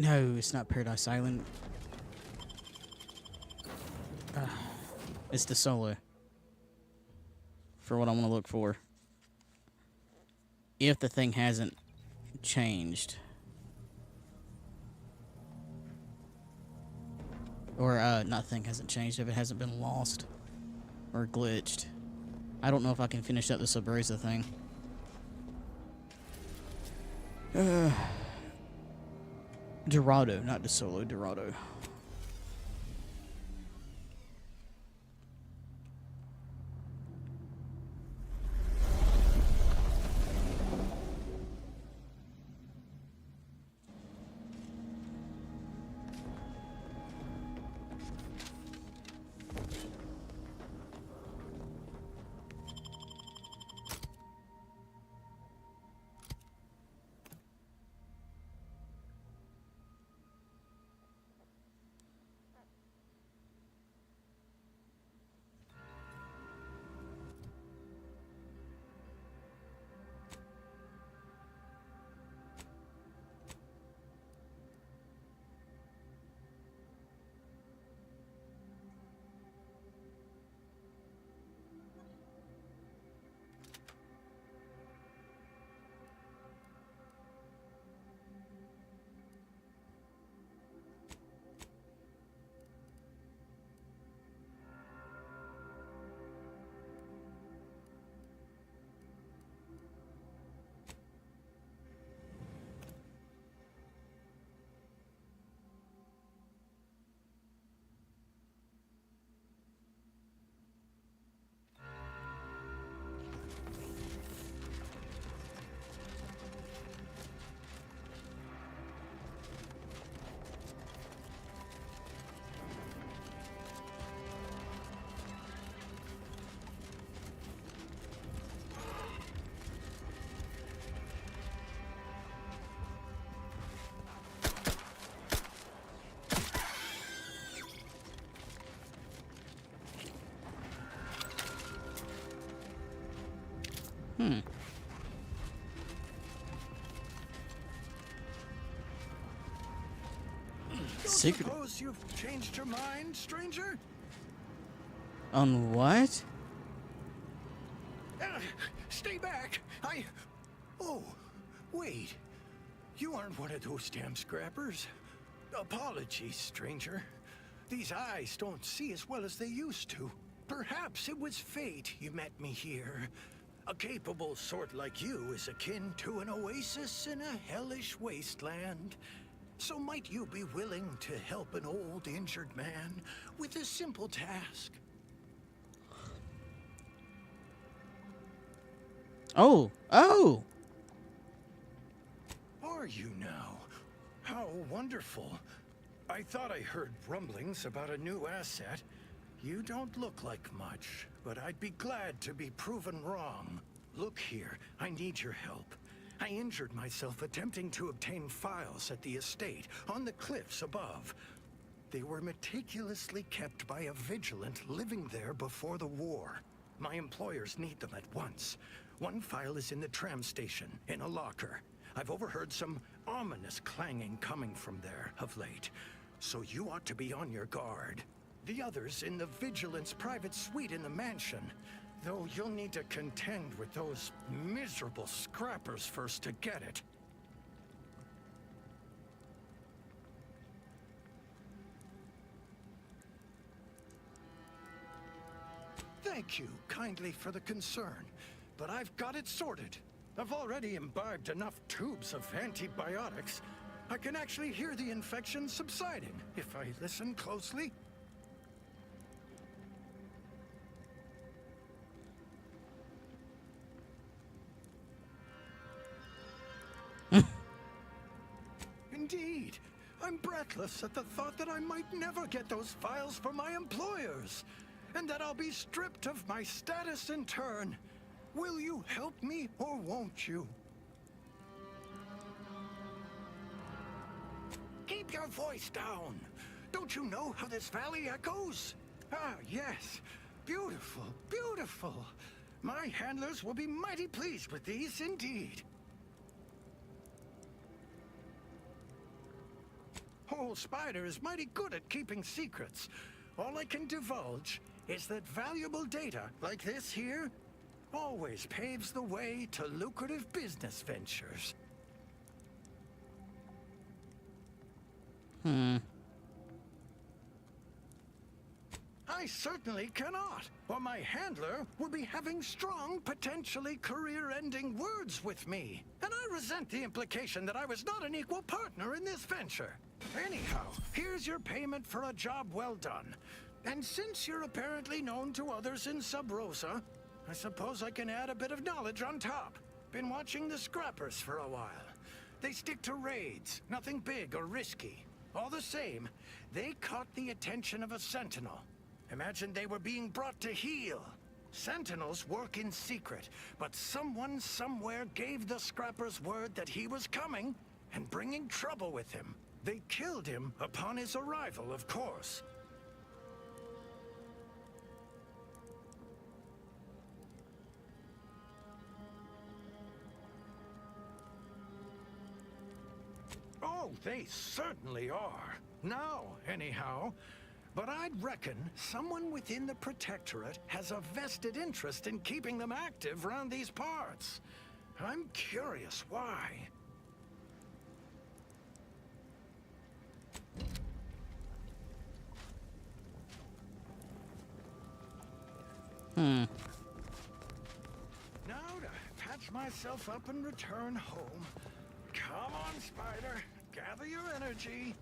No, it's not Paradise Island. It's the solo. For what I want to look for. If the thing hasn't changed. Or, not thing hasn't changed, if it hasn't been lost. Or glitched. I don't know if I can finish up the Subrosa thing. Dorado, not DeSolo, Dorado. Secret. Suppose you've changed your mind, stranger? On what? Stay back! Oh, wait. You aren't one of those damn scrappers. Apologies, stranger. These eyes don't see as well as they used to. Perhaps it was fate you met me here. A capable sort like you is akin to an oasis in a hellish wasteland. So might you be willing to help an old, injured man with a simple task? Oh! Oh! Are you now? How wonderful. I thought I heard rumblings about a new asset. You don't look like much, but I'd be glad to be proven wrong. Look here, I need your help. I injured myself attempting to obtain files at the estate, on the cliffs above. They were meticulously kept by a vigilant living there before the war. My employers need them at once. One file is in the tram station, in a locker. I've overheard some ominous clanging coming from there of late, so you ought to be on your guard. The other's in the vigilance private suite in the mansion. Though you'll need to contend with those miserable scrappers first to get it. Thank you kindly for the concern, but I've got it sorted. I've already imbibed enough tubes of antibiotics. I can actually hear the infection subsiding if I listen closely. Indeed. I'm breathless at the thought that I might never get those files from my employers, and that I'll be stripped of my status in turn. Will you help me, or won't you? Keep your voice down. Don't you know how this valley echoes? Ah, yes. Beautiful, beautiful. My handlers will be mighty pleased with these indeed. Old Spider is mighty good at keeping secrets. All I can divulge is that valuable data, like this here, always paves the way to lucrative business ventures. I certainly cannot, or my handler would be having strong, potentially career-ending words with me. And I resent the implication that I was not an equal partner in this venture. Anyhow, here's your payment for a job well done. And since you're apparently known to others in Sub Rosa, I suppose I can add a bit of knowledge on top. Been watching the Scrappers for a while. They stick to raids, nothing big or risky. All the same, they caught the attention of a Sentinel. Imagine they were being brought to heel. Sentinels work in secret, but someone somewhere gave the Scrappers word that he was coming and bringing trouble with him. They killed him upon his arrival, of course. Oh, they certainly are. Now, anyhow. But I'd reckon someone within the Protectorate has a vested interest in keeping them active around these parts. I'm curious why. Now to patch myself up and return home. Come on, Spider. Gather your energy.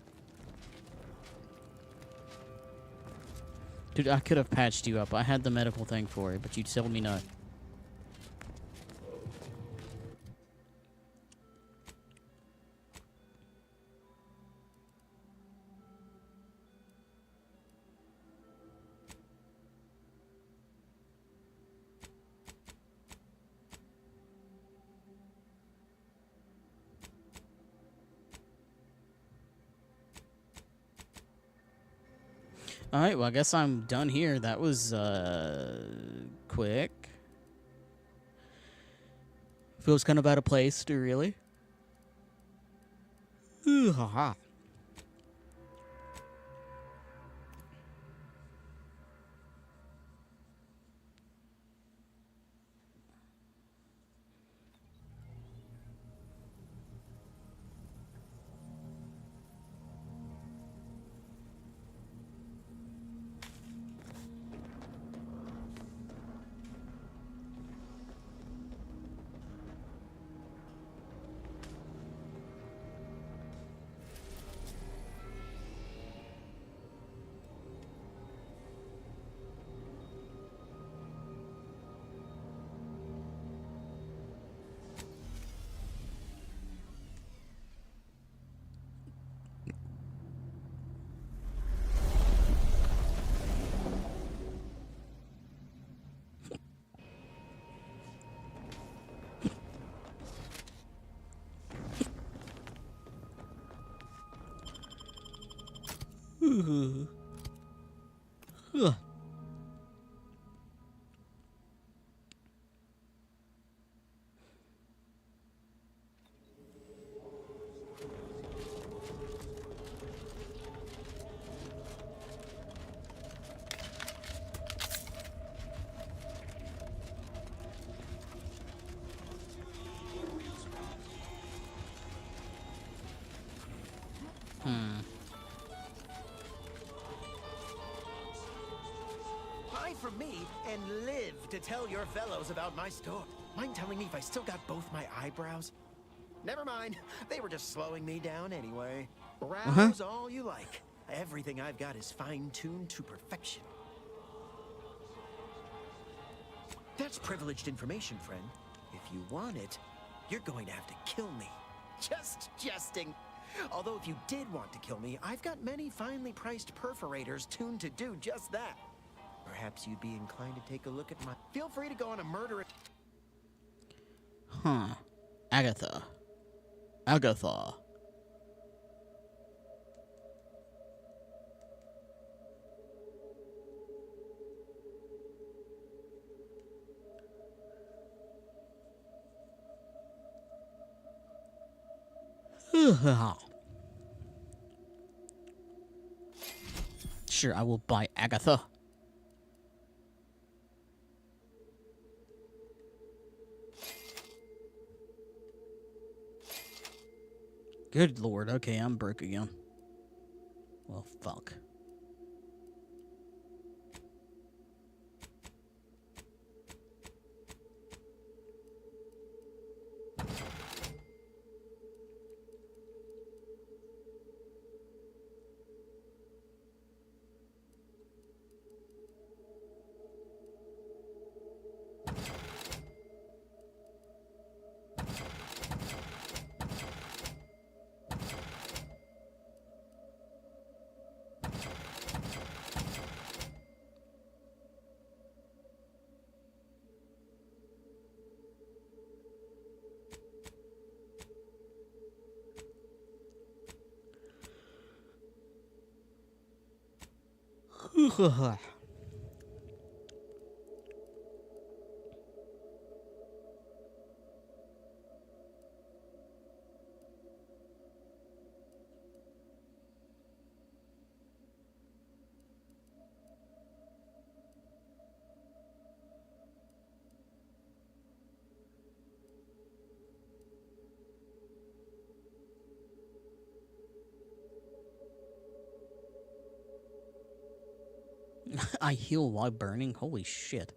Dude, I could have patched you up. I had the medical thing for it, but you told me no. Alright, well, I guess I'm done here. That was, quick. Feels kind of out of place, too, really. Ooh, haha. Ugh. From me and live to tell your fellows about my store. Mind telling me if I still got both my eyebrows? Never mind. They were just slowing me down anyway. Rouse all you like. Everything I've got is fine-tuned to perfection. That's privileged information, friend. If you want it, you're going to have to kill me. Just jesting. Although if you did want to kill me, I've got many finely priced perforators tuned to do just that. Perhaps you'd be inclined to take a look at my... Feel free to go on a murder... Huh. Agatha. Agatha. Sure, I will buy Agatha. Good lord, okay, I'm broke again. Well, fuck. I heal while burning? Holy shit.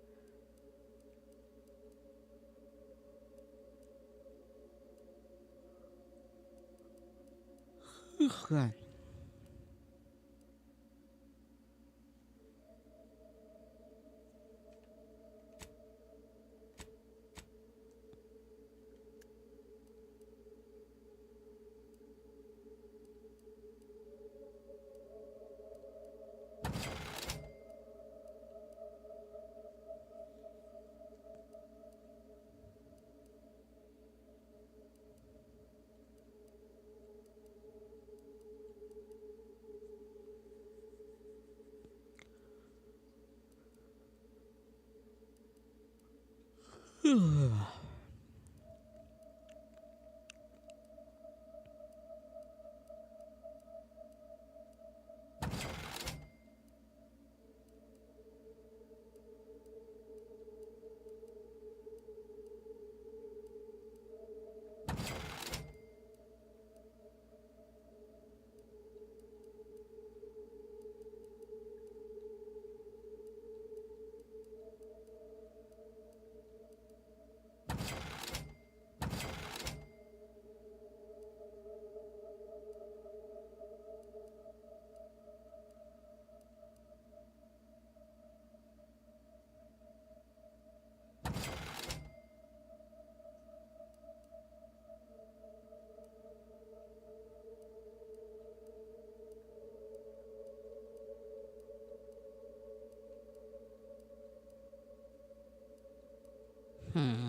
Hmm.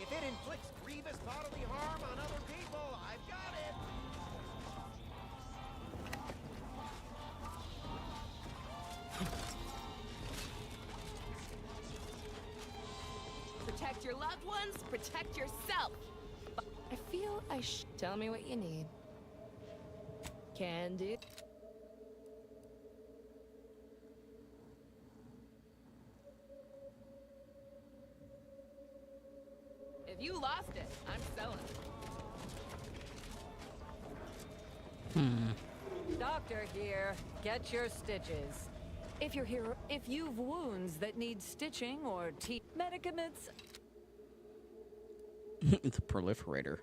If it inflicts grievous bodily harm on other people, I've got it! Protect your loved ones, protect yourself. I feel I tell me what you need. Can do. If you lost it, I'm selling it. Hmm. Doctor here. Get your stitches. If you've wounds that need stitching or medicaments. It's a proliferator.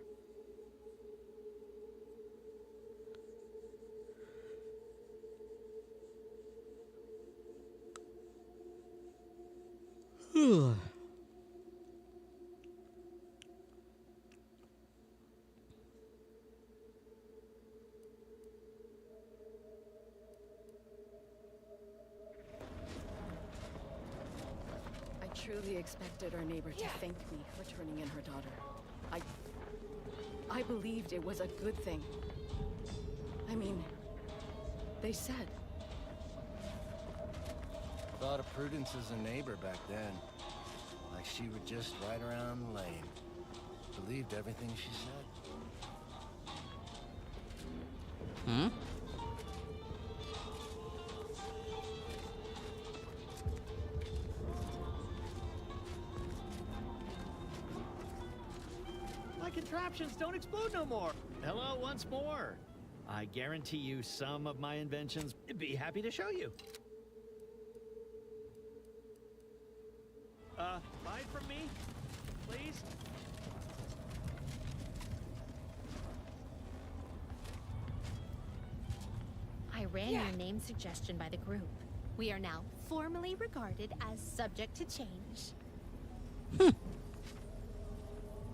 I truly expected our neighbor to thank me for turning in her daughter. I believed it was a good thing. I mean, they said. Thought of Prudence as a neighbor back then. Like she would just ride around the lane. Believed everything she said. Hmm? My contraptions don't explode no more. Hello once more. I guarantee you some of my inventions. I'd be happy to show you. Buy from me, please. I ran your name suggestion by the group. We are now formally regarded as subject to change.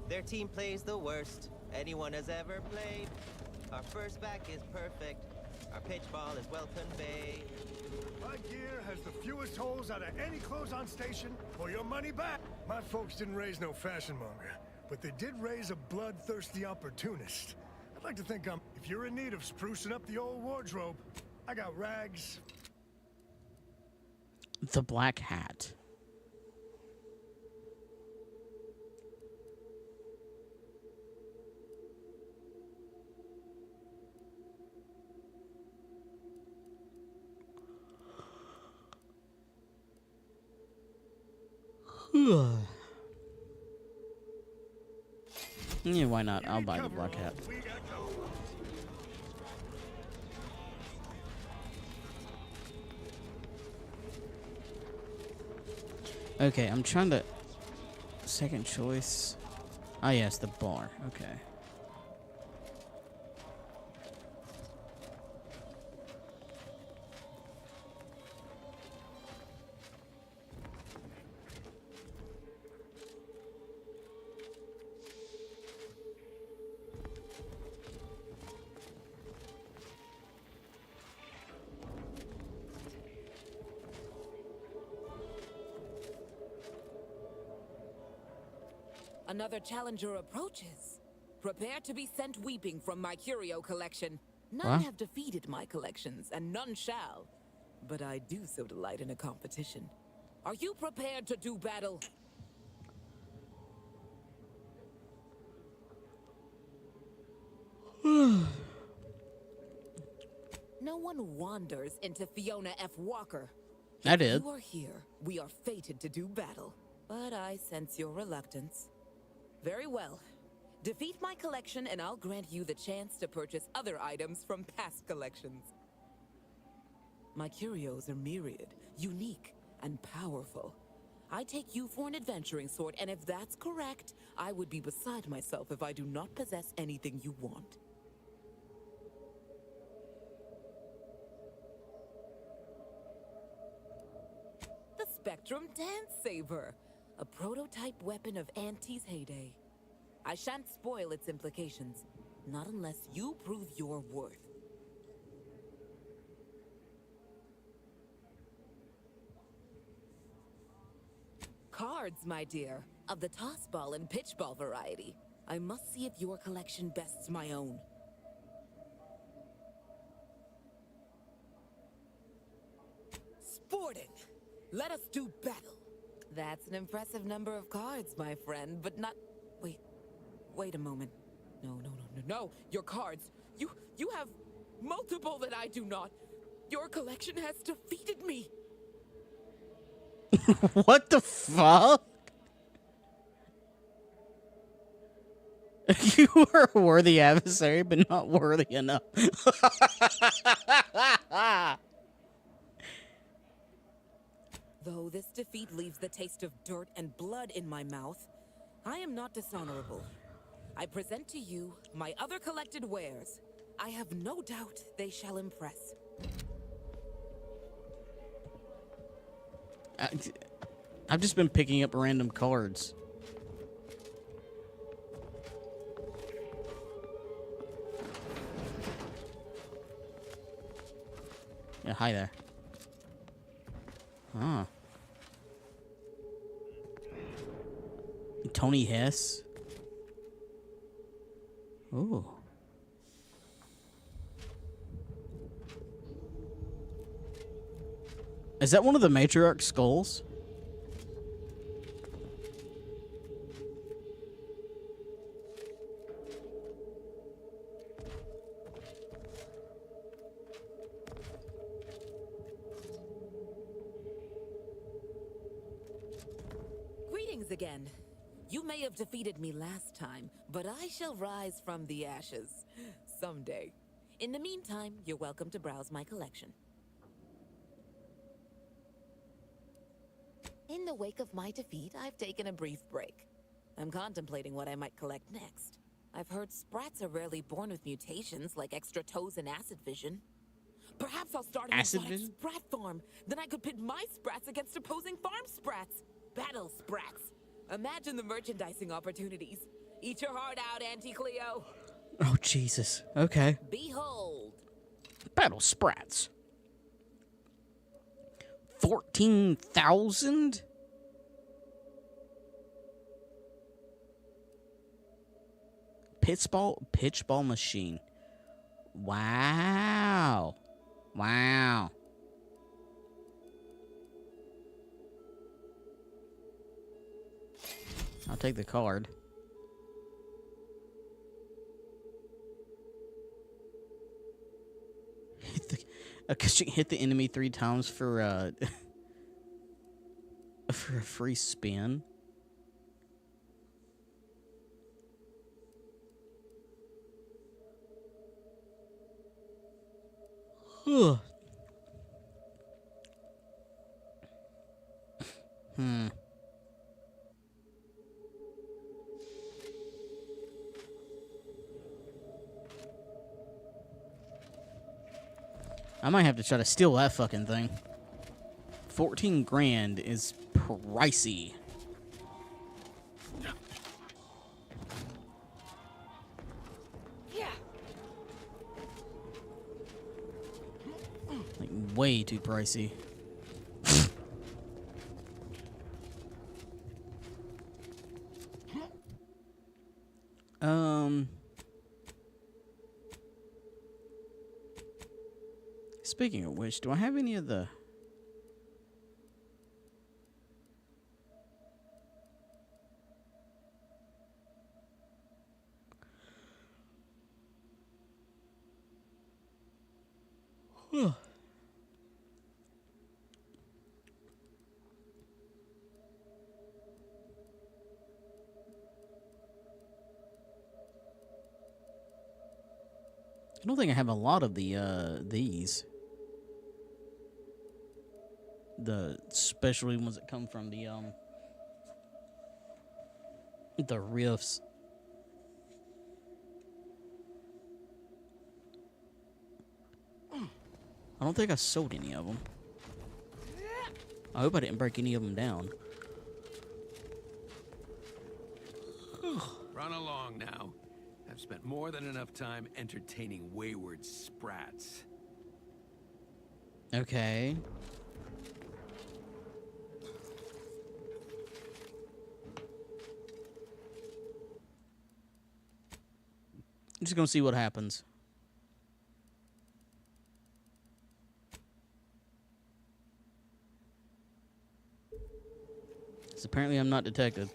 Their team plays the worst anyone has ever played. Our first back is perfect. Our pitch ball is well conveyed. My gear has the fewest holes out of any close-on station, or your money back. My folks didn't raise no fashion monger, but they did raise a bloodthirsty opportunist. I'd like to think if you're in need of sprucing up the old wardrobe, I got rags. The Black Hat. Yeah, why not? I'll buy the Black Hat. Okay, I'm trying to... Second choice. Ah, yes, the bar. Okay. Another challenger approaches. Prepare to be sent weeping from my curio collection. None have defeated my collections, and none shall. But I do so delight in a competition. Are you prepared to do battle? No one wanders into Fiona F. Walker. I did. If you are here, we are fated to do battle. But I sense your reluctance. Very well. Defeat my collection and I'll grant you the chance to purchase other items from past collections. My curios are myriad, unique, and powerful. I take you for an adventuring sort, and if that's correct, I would be beside myself if I do not possess anything you want. The Spectrum Dance Saber, a prototype weapon of Auntie's heyday. I shan't spoil its implications, not unless you prove your worth. Cards, my dear, of the toss ball and pitch ball variety. I must see if your collection bests my own. Sporting! Let us do battle! That's an impressive number of cards, my friend, but not... Wait a moment. No, your cards. You have multiple that I do not. Your collection has defeated me. What the fuck? You are a worthy adversary, but not worthy enough. Though this defeat leaves the taste of dirt and blood in my mouth, I am not dishonorable. I present to you my other collected wares. I have no doubt they shall impress. I've just been picking up random cards. Yeah, hi there. Ah. Tony Hess. Ooh. Is that one of the matriarch skulls? Greetings again. You may have defeated me last time, but I shall rise from the ashes someday. In the meantime, you're welcome to browse my collection. In the wake of my defeat, I've taken a brief break. I'm contemplating what I might collect next. I've heard sprats are rarely born with mutations like extra toes and acid vision. Perhaps I'll start an Acid exotic vision? sprat farm. Then I could pit my sprats against opposing farm sprats. Battle sprats. Imagine the merchandising opportunities. Eat your heart out, Auntie Cleo. Oh, Jesus. Okay. Behold. Battle Sprats. 14,000? Pitchball machine. Wow. Wow. I'll take the card. Hit the enemy 3 times for for a free spin. I might have to try to steal that fucking thing. 14 grand is pricey. Like, way too pricey. Speaking of which, do I have any of the... I don't think I have a lot of the, these. The specialty ones that come from the riffs. I don't think I sold any of them. I hope I didn't break any of them down. Run along now. I've spent more than enough time entertaining wayward sprats. Okay. I'm just gonna see what happens. So apparently I'm not detected.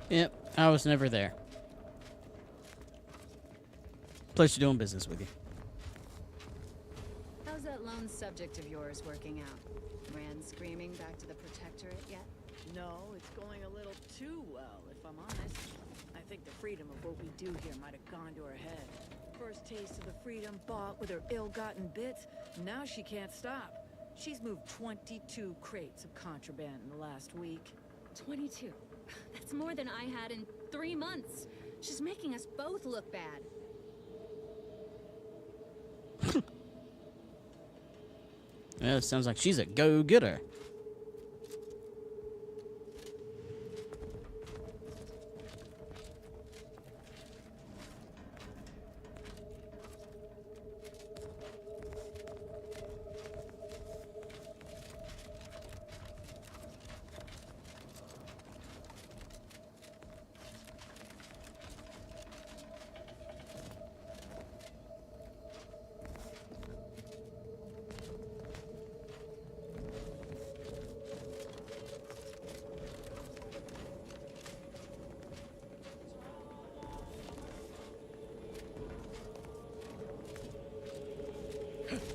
Yep, I was never there. Pleasure doing business with you. How's that lone subject of yours working out? Ran screaming back to the Protectorate yet? No, it's going a little too well, if I'm honest. I think the freedom of what we do here might have gone to her head. First taste of the freedom bought with her ill-gotten bits, now she can't stop. She's moved 22 crates of contraband in the last week. 22. That's more than I had in 3 months. She's making us both look bad. Yeah, it sounds like she's a go-getter.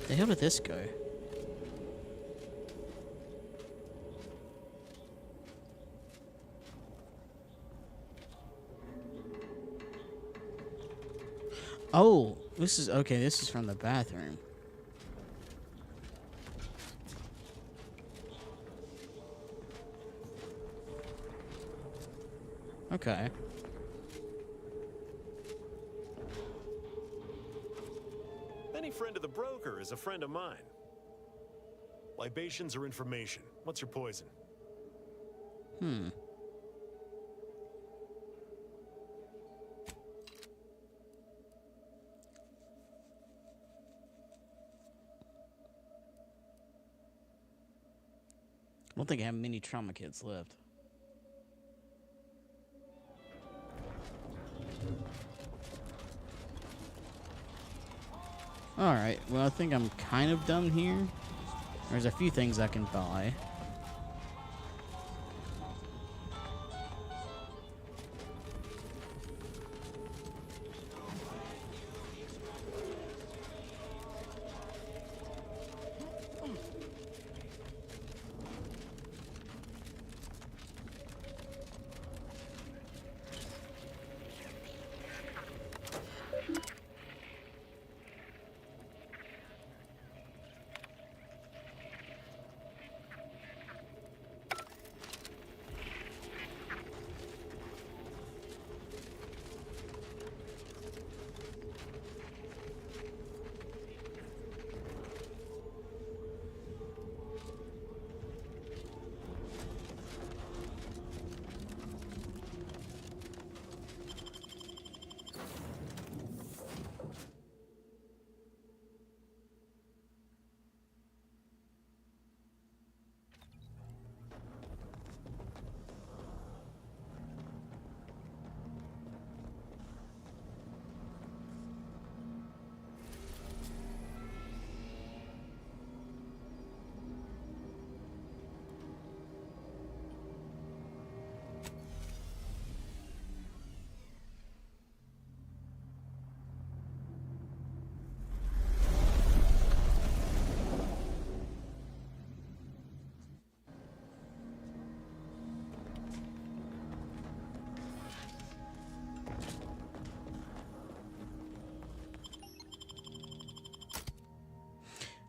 The hell did this go? Oh, this is okay. This is from the bathroom. Okay. Any friend of the broker is a friend of mine. Libations or information? What's your poison? I don't think I have many trauma kits left. Alright, well I think I'm kind of done here. There's a few things I can buy.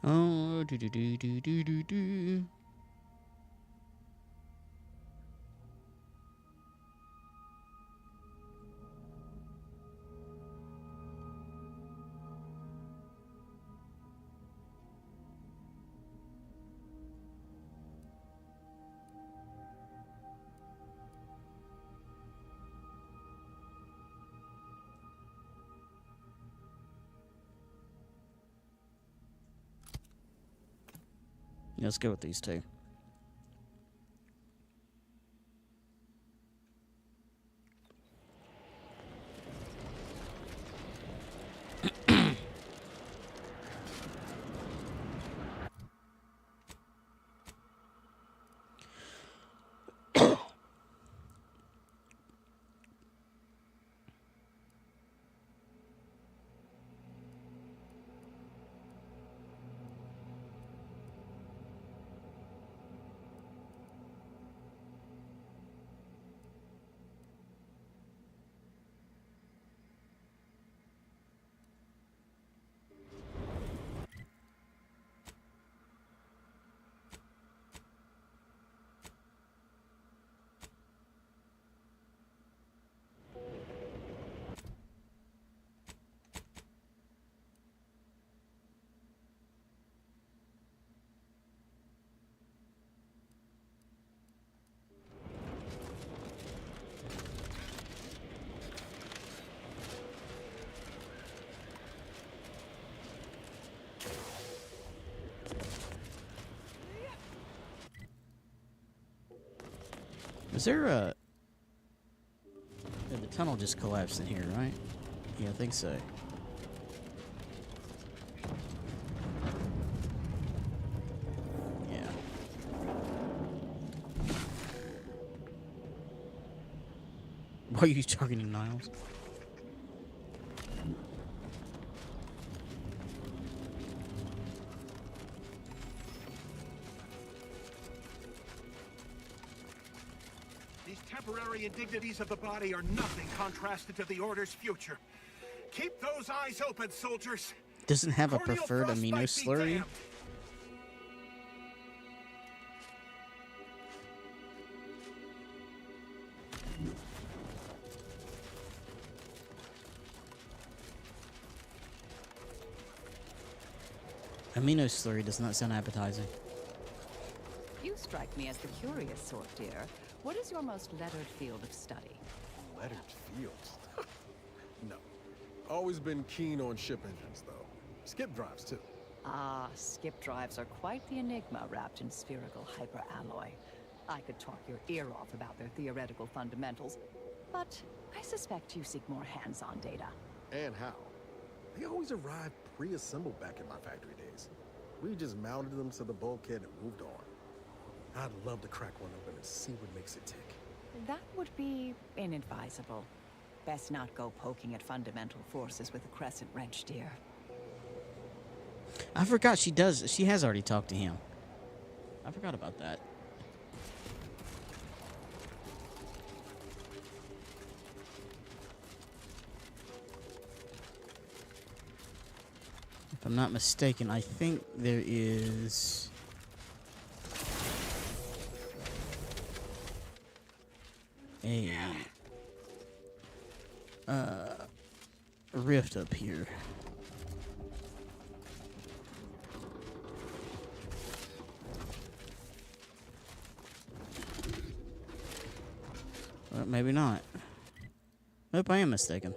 Oh, do do do do do do do. Let's go with these two. Is there a... The tunnel just collapsed in here, right? Yeah, I think so. Yeah. Why are you talking to Niles? Temporary indignities of the body are nothing contrasted to the Order's future. Keep those eyes open, soldiers. Doesn't have a preferred amino slurry. Amino slurry does not sound appetizing. You strike me as the curious sort, dear. What is your most lettered field of study? Lettered fields? No. Always been keen on ship engines, though. Skip drives, too. Ah, skip drives are quite the enigma wrapped in spherical hyperalloy. I could talk your ear off about their theoretical fundamentals, but I suspect you seek more hands-on data. And how? They always arrived pre-assembled back in my factory days. We just mounted them to the bulkhead and moved on. I'd love to crack one open and see what makes it tick. That would be inadvisable. Best not go poking at fundamental forces with a crescent wrench, dear. I forgot she does. She has already talked to him. I forgot about that. If I'm not mistaken, I think there is... a rift up here. Well, maybe not. Hope I am mistaken.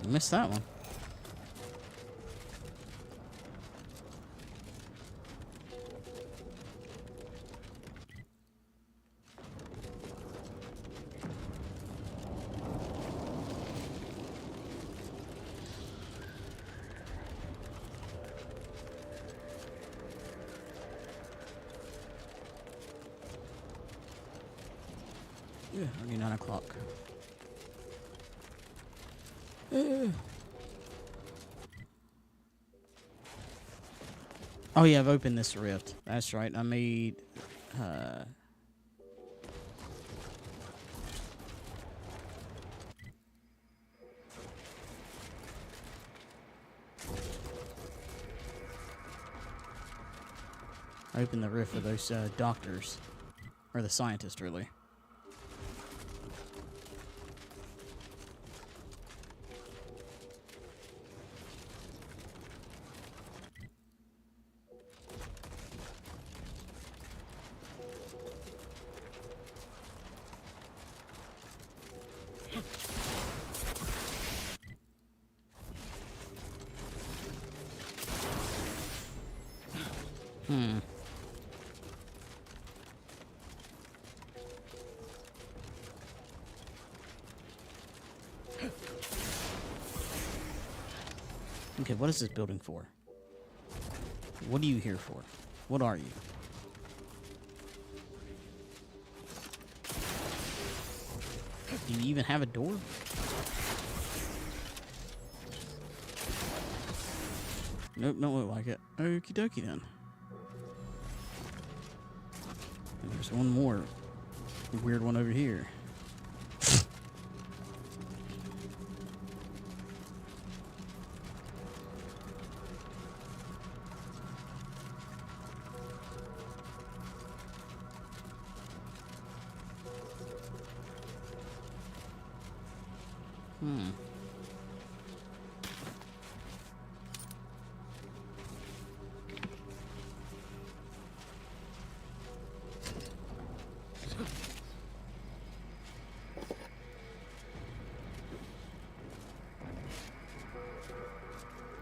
Missed that one. Yeah, already 9 o'clock. Oh yeah, I've opened this rift. That's right. I made I opened the rift for those doctors, or the scientists, really. Okay, what is this building for? What are you here for? What are you? Do you even have a door? Nope, don't look like it. Okie dokie then. And there's one more weird one over here.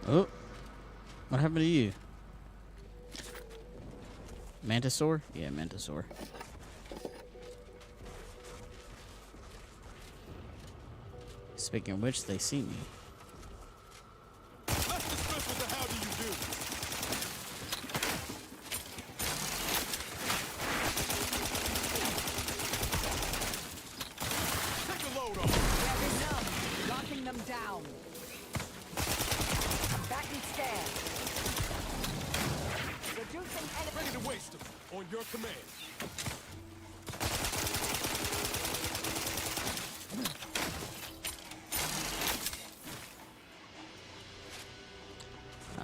Oh, what happened to you? Mantisaur? Yeah, Mantisaur. Speaking of which, they see me.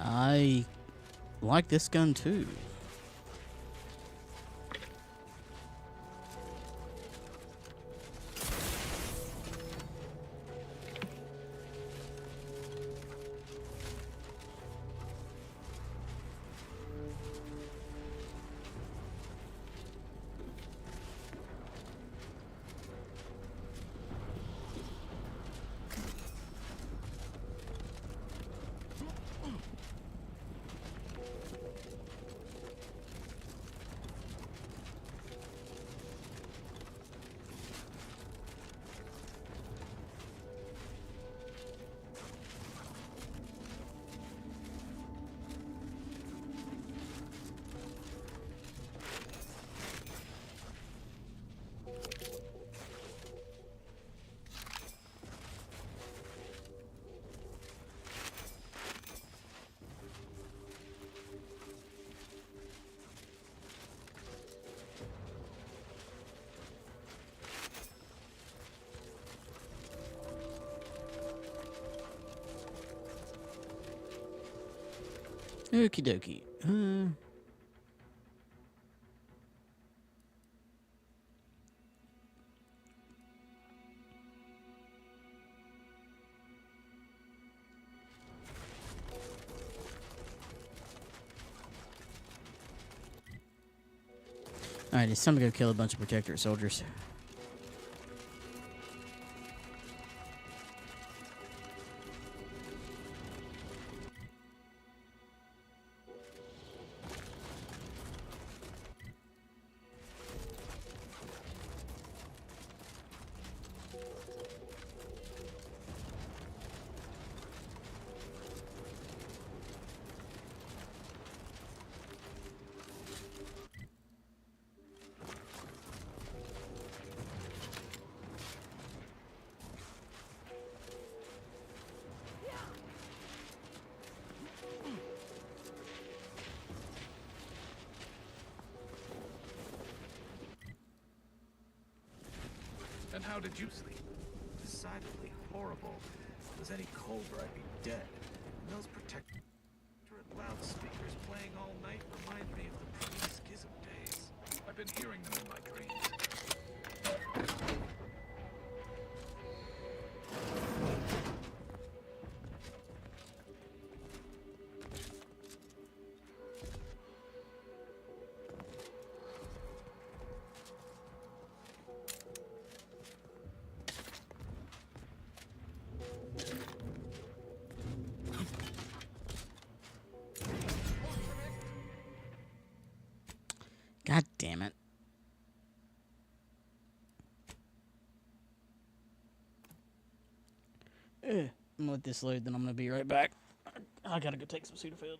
I like this gun too. Okie dokie. Alright, it's time to go kill a bunch of Protectorate soldiers. And how did you sleep? Decidedly horrible. If it was any colder, I'd be dead. And those protectorate loudspeakers playing all night remind me of the pre-schism days. I've been hearing them in my dreams. God damn it. I'm gonna let this load, then I'm gonna be right back. I gotta go take some Sudafed.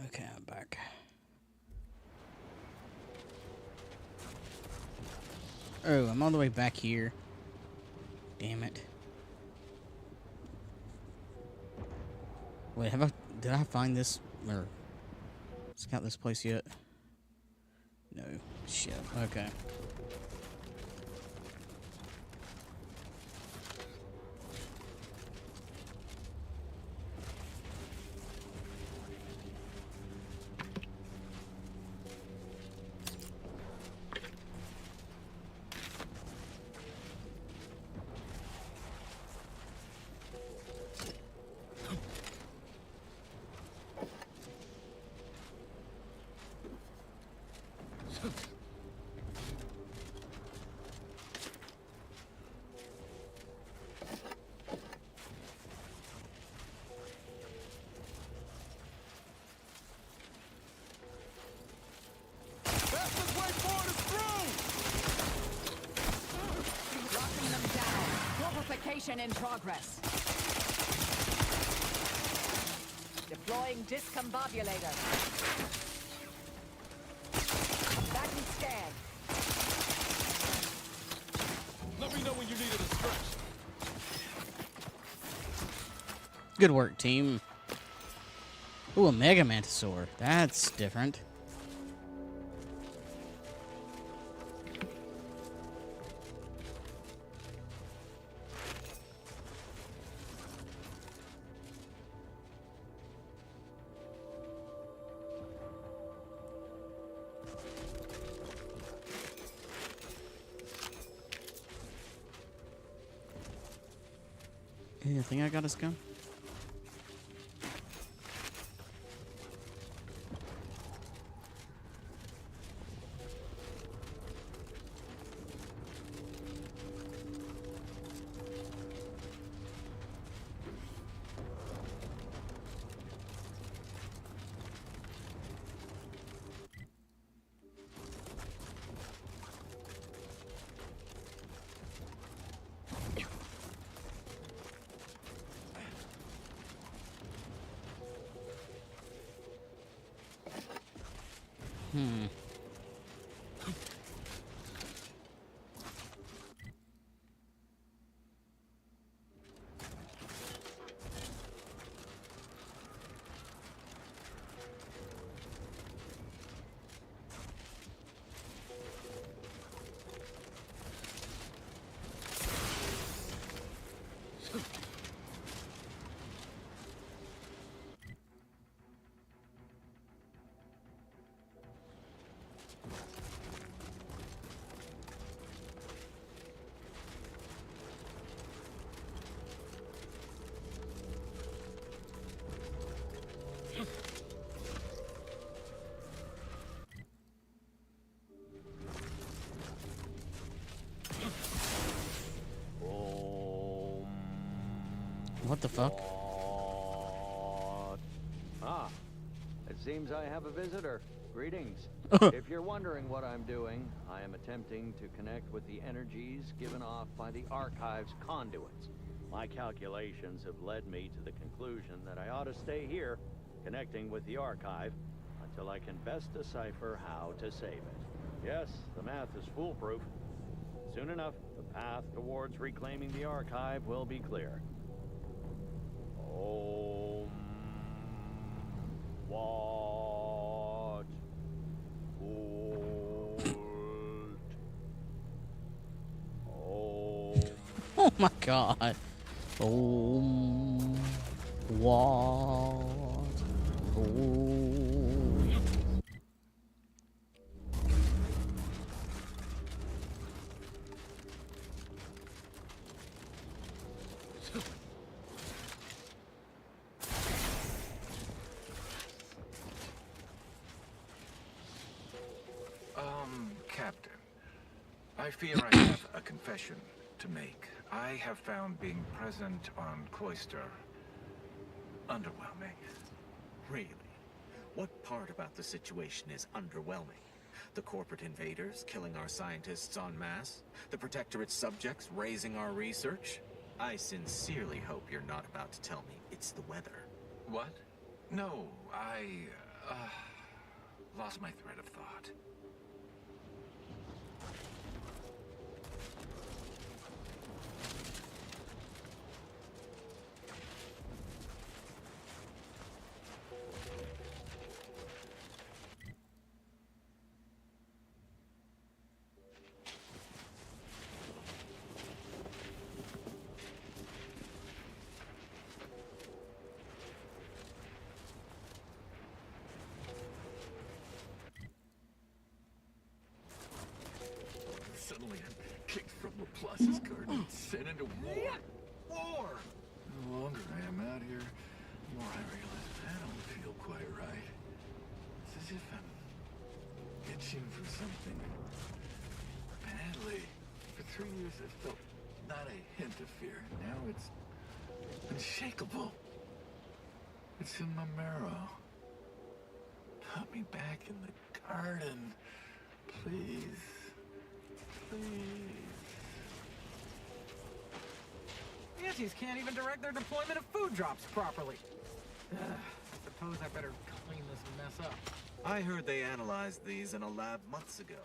Okay, I'm back. Oh, I'm all the way back here. Damn it. Wait, did I find this, or scout this place yet? No. Shit. Okay. Locking them down. Fortification in progress. Deploying discombobulator. Back and scan. Let me know when you need a distraction. Good work, team. Ooh, a Mega Mantisaur. That's different. I think I got us gun. Hmm. What the fuck? Ah, it seems I have a visitor. Greetings. If you're wondering what I'm doing, I am attempting to connect with the energies given off by the Archive's conduits. My calculations have led me to the conclusion that I ought to stay here, connecting with the Archive, until I can best decipher how to save it. Yes, the math is foolproof. Soon enough, the path towards reclaiming the Archive will be clear. Om. What? Oh my god. Oh. What? Oh. Captain, I fear I have a confession to make. I have found being present on Cloister underwhelming. Really? What part about the situation is underwhelming? The corporate invaders killing our scientists en masse? The Protectorate's subjects raising our research? I sincerely hope you're not about to tell me it's the weather. What? No, I lost my thread of thought. Suddenly I'm kicked from Laplace's garden and sent into war. War! The longer I am out here, the more I realize I don't feel quite right. It's as if I'm itching for something badly. For 3 years I felt not a hint of fear. Now it's unshakable. It's in my marrow. Put me back in the garden, please. Antis can't even direct their deployment of food drops properly. I suppose I better clean this mess up. I heard they analyzed these in a lab months ago.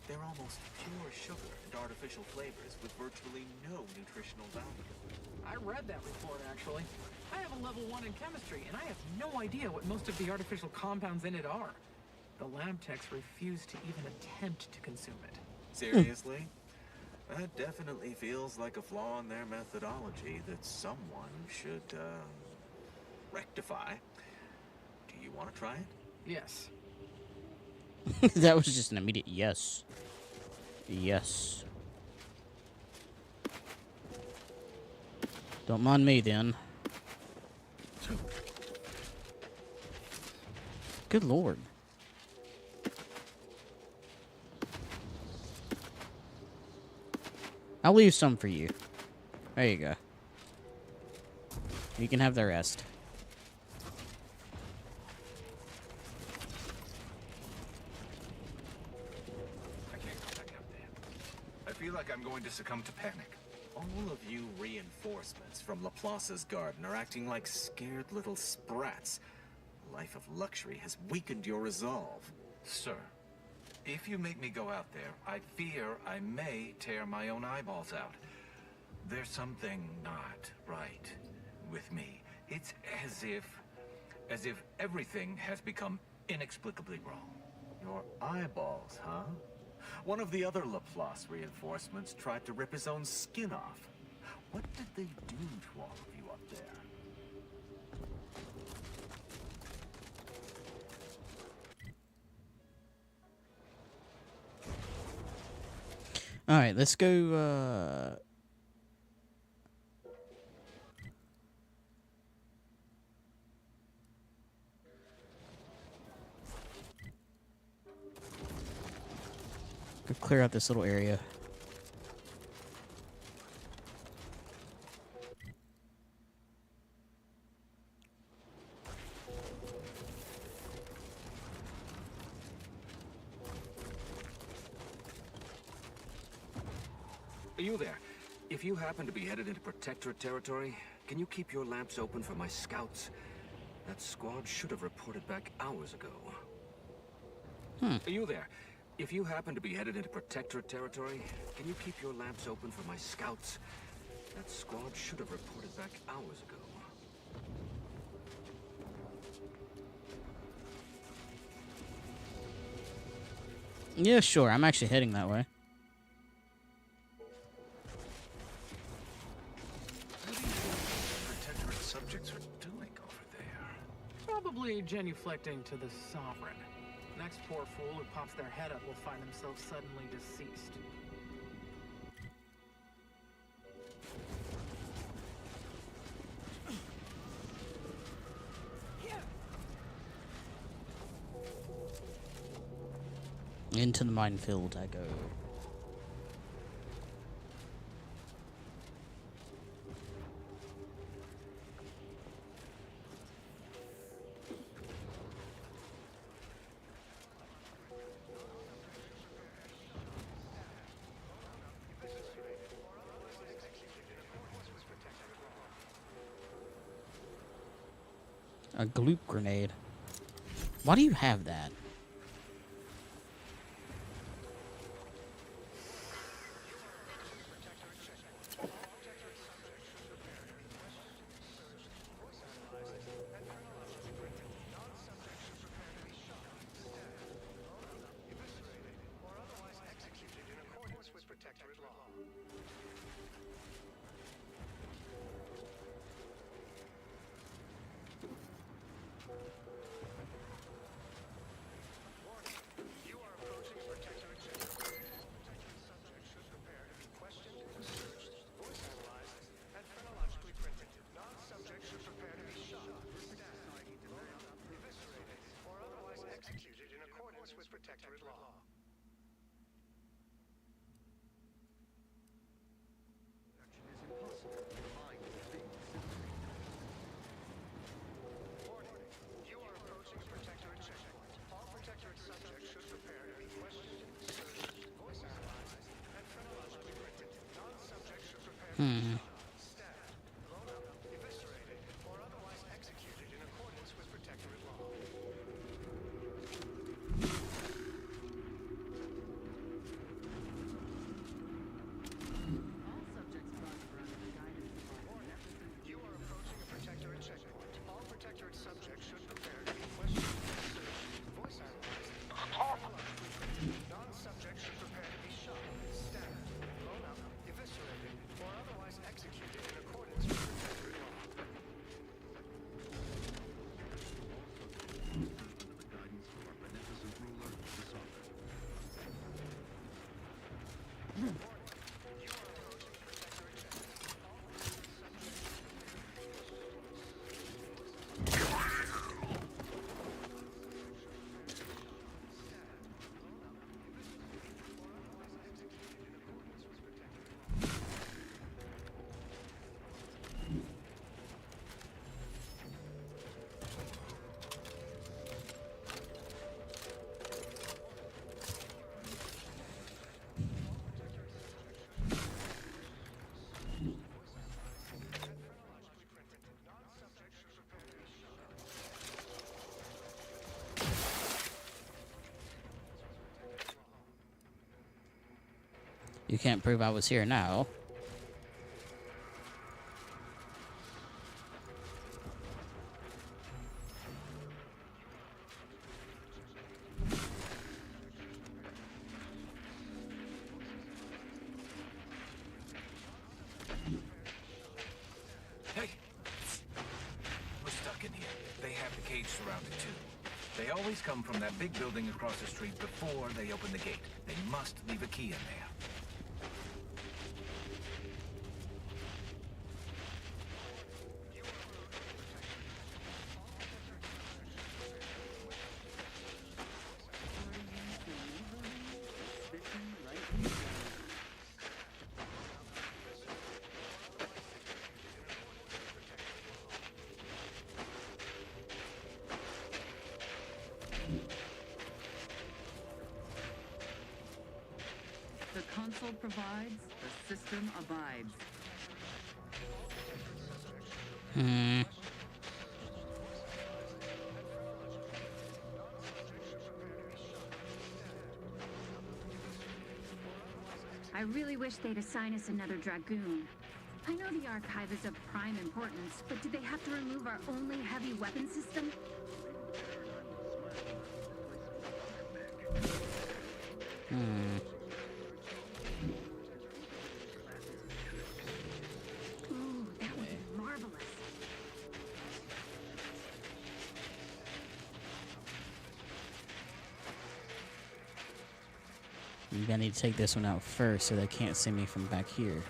They're almost pure sugar and artificial flavors with virtually no nutritional value. I read that report, actually. I have a level 1 in chemistry, and I have no idea what most of the artificial compounds in it are. The lab techs refuse to even attempt to consume it. Seriously? That definitely feels like a flaw in their methodology that someone should, rectify. Do you want to try it? Yes. That was just an immediate yes. Yes. Don't mind me, then. Good lord. I'll leave some for you. There you go. You can have the rest. I can't go back out there. I feel like I'm going to succumb to panic. All of you reinforcements from Laplace's garden are acting like scared little sprats. A life of luxury has weakened your resolve. Sir, if you make me go out there, I fear I may tear my own eyeballs out. There's something not right with me. It's as if everything has become inexplicably wrong. Your eyeballs, huh? One of the other Laplace reinforcements tried to rip his own skin off. What did they do to all of you up there? Alright, let's go, go clear out this little area. You there. If you happen to be headed into Protectorate territory, can you keep your lamps open for my scouts? That squad should have reported back hours ago. You there. If you happen to be headed into Protectorate territory, can you keep your lamps open for my scouts? That squad should have reported back hours ago. Yeah, sure. I'm actually heading that way. Protectorate subjects are doing over there? Probably genuflecting to the Sovereign. Next poor fool who pops their head up will find themselves suddenly deceased. Into the minefield I go. A gloop grenade. Why do you have that? You can't prove I was here now. Hey! We're stuck in here. They have the cage surrounded too. They always come from that big building across the street before they open the gate. They must leave a key in there. The console provides, the system abides. I really wish they'd assign us another Dragoon. I know the Archive is of prime importance, but do they have to remove our only heavy weapon system? Ooh, that would be marvelous. Maybe I need to take this one out first so they can't see me from back here.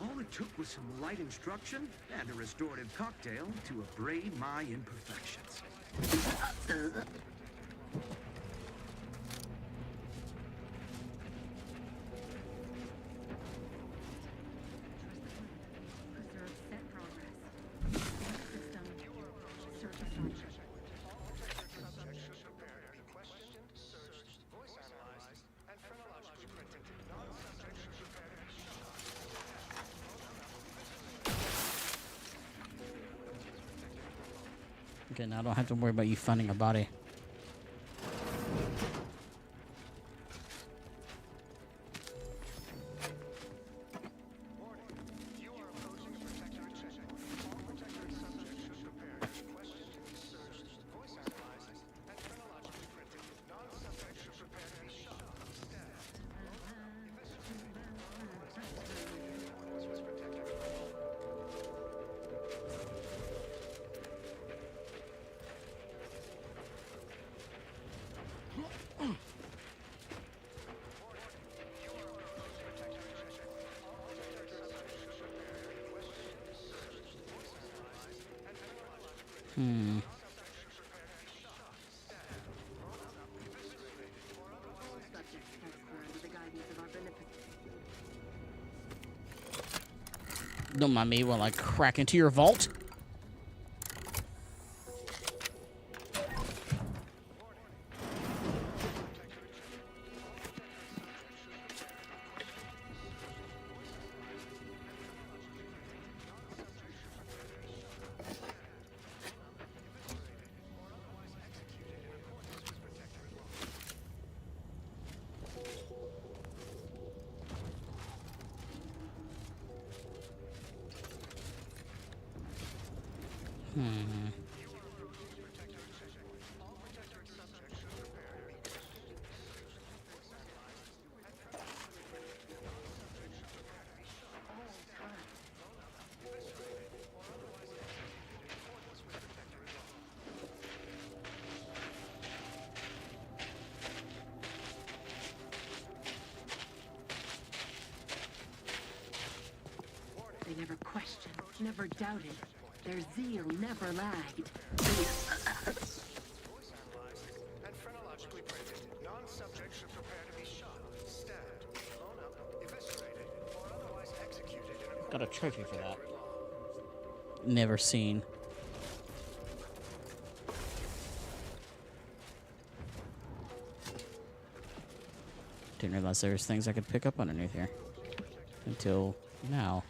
All it took was some light instruction and a restorative cocktail to abrade my imperfections. Okay, now I don't have to worry about you finding a body. Don't mind me while I crack into your vault. They never questioned, never doubted. Their zeal never lagged. Got a trophy for that. Never seen. Didn't realize there was things I could pick up underneath here. until now.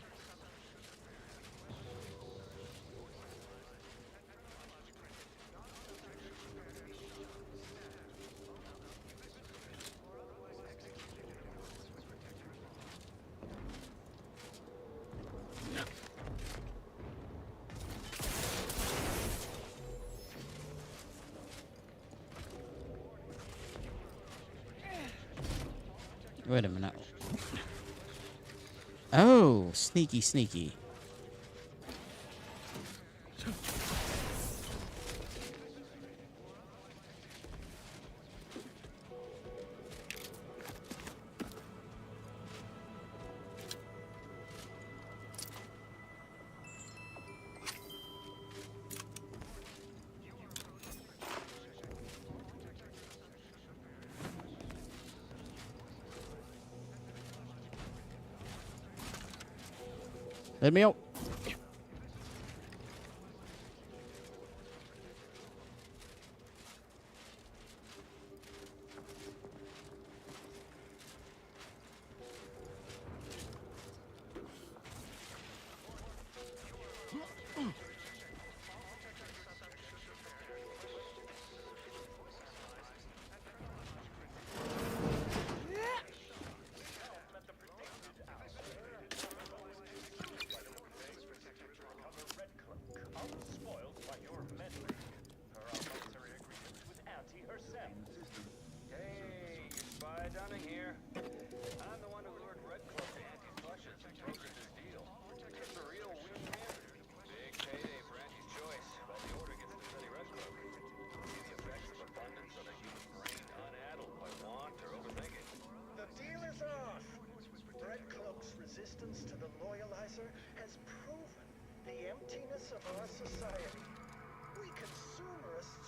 Wait a minute. Oh, sneaky, sneaky. Let me out. Resistance to the loyalizer has proven the emptiness of our society. We consumerists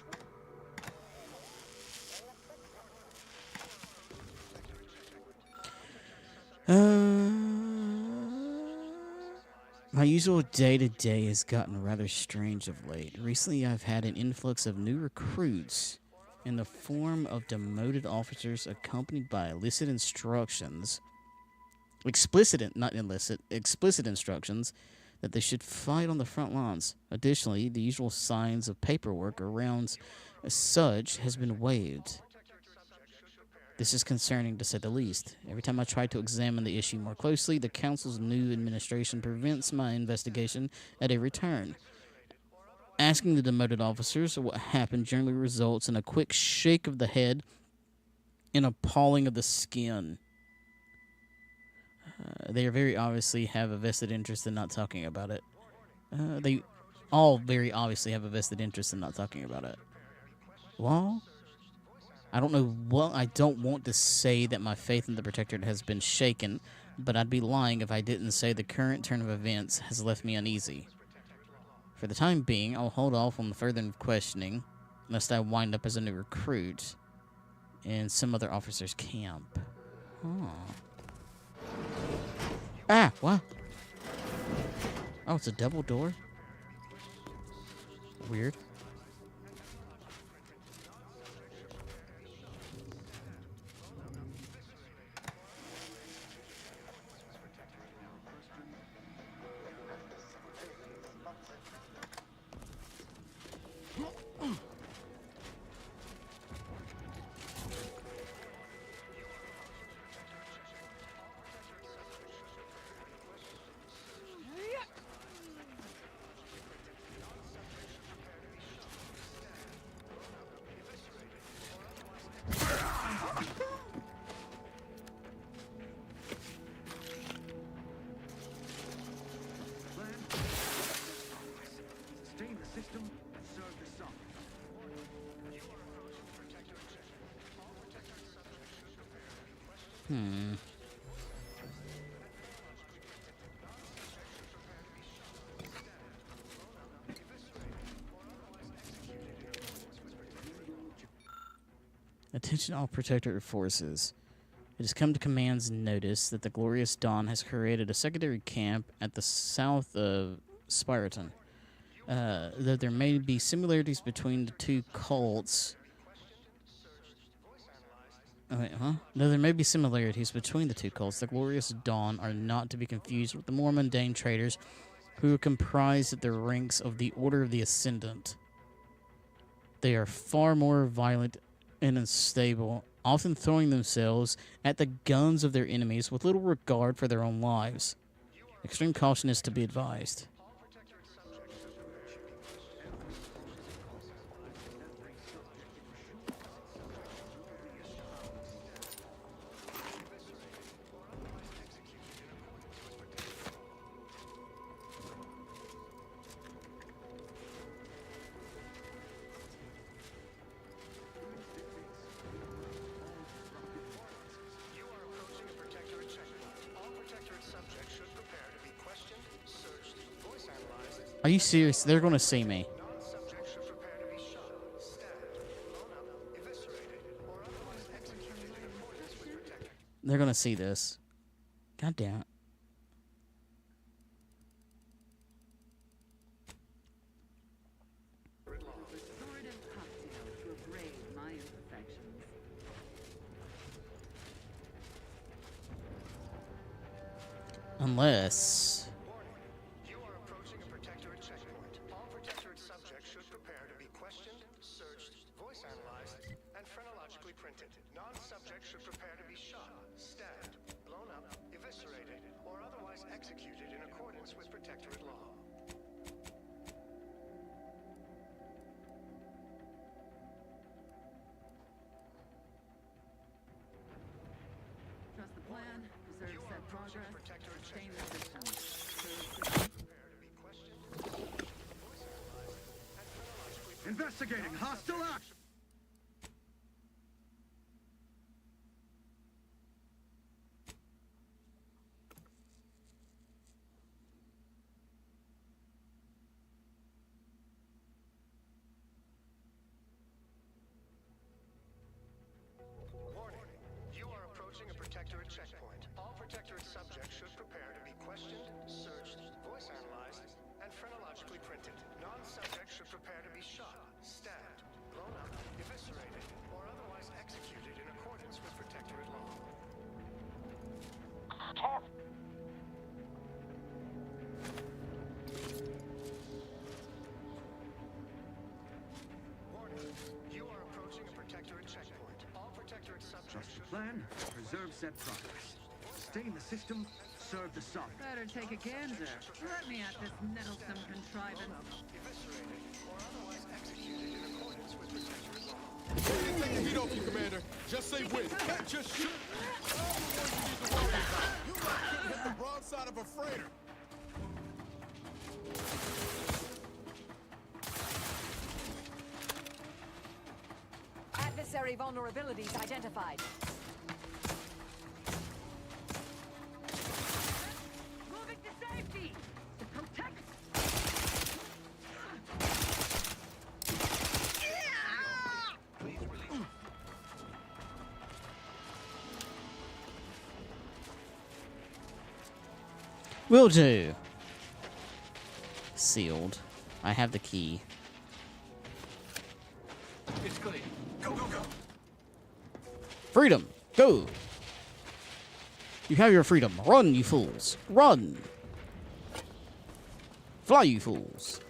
My usual day-to-day has gotten rather strange of late. Recently, I've had an influx of new recruits in the form of demoted officers accompanied by illicit instructions. Not illicit, explicit instructions that they should fight on the front lines. Additionally, the usual signs of paperwork around such has been waived. This is concerning, to say the least. Every time I try to examine the issue more closely, the Council's new administration prevents my investigation at every turn. Asking the demoted officers what happened generally results in a quick shake of the head and a pawing of the skin. They very obviously have a vested interest in not talking about it. They all very obviously have a vested interest in not talking about it. Well, I don't know what. I don't want to say that my faith in the Protectorate has been shaken, but I'd be lying if I didn't say the current turn of events has left me uneasy. For the time being, I'll hold off on the further questioning, lest I wind up as a new recruit in some other officer's camp. Huh. Ah, what? Oh, it's a double door? Weird. Attention all Protectorate forces. It has come to Command's notice that the Glorious Dawn has created a secondary camp at the south of Spiraton. Though there may be similarities between the two cults, Wait, huh? Though there may be similarities between the two cults, the Glorious Dawn are not to be confused with the more mundane traders who are comprised of the ranks of the Order of the Ascendant. They are far more violent and unstable, often throwing themselves at the guns of their enemies with little regard for their own lives. Extreme caution is to be advised. Are you serious? They're going to see me. They're going to see this. God damn it. Unless... Investigating hostile action. Warning. You are approaching a Protectorate checkpoint. All Protectorate subjects should prepare to be questioned, searched, voice analyzed, and phrenologically printed. Non-subjects should prepare to be shot, stabbed, blown up, eviscerated, or otherwise executed in accordance with Protectorate law. Warning. You are approaching a Protectorate checkpoint. All Protectorate subjects Trust the plan, preserve set progress. Stay in the system, serve the Sovereign. Better take a gander. Let me at this nettlesome contrivance. Eviscerated, or otherwise executed in accordance with Protectorate law. Take the heat off you, Commander. Just say when. Just shoot. You couldn't hit the broadside of a freighter. Adversary vulnerabilities identified. Moving to safety! To protect! Will do. Sealed. I have the key. It's clear. Go, go, go. Freedom! Go! You have your freedom. Run, you fools. Run! Fly, you fools.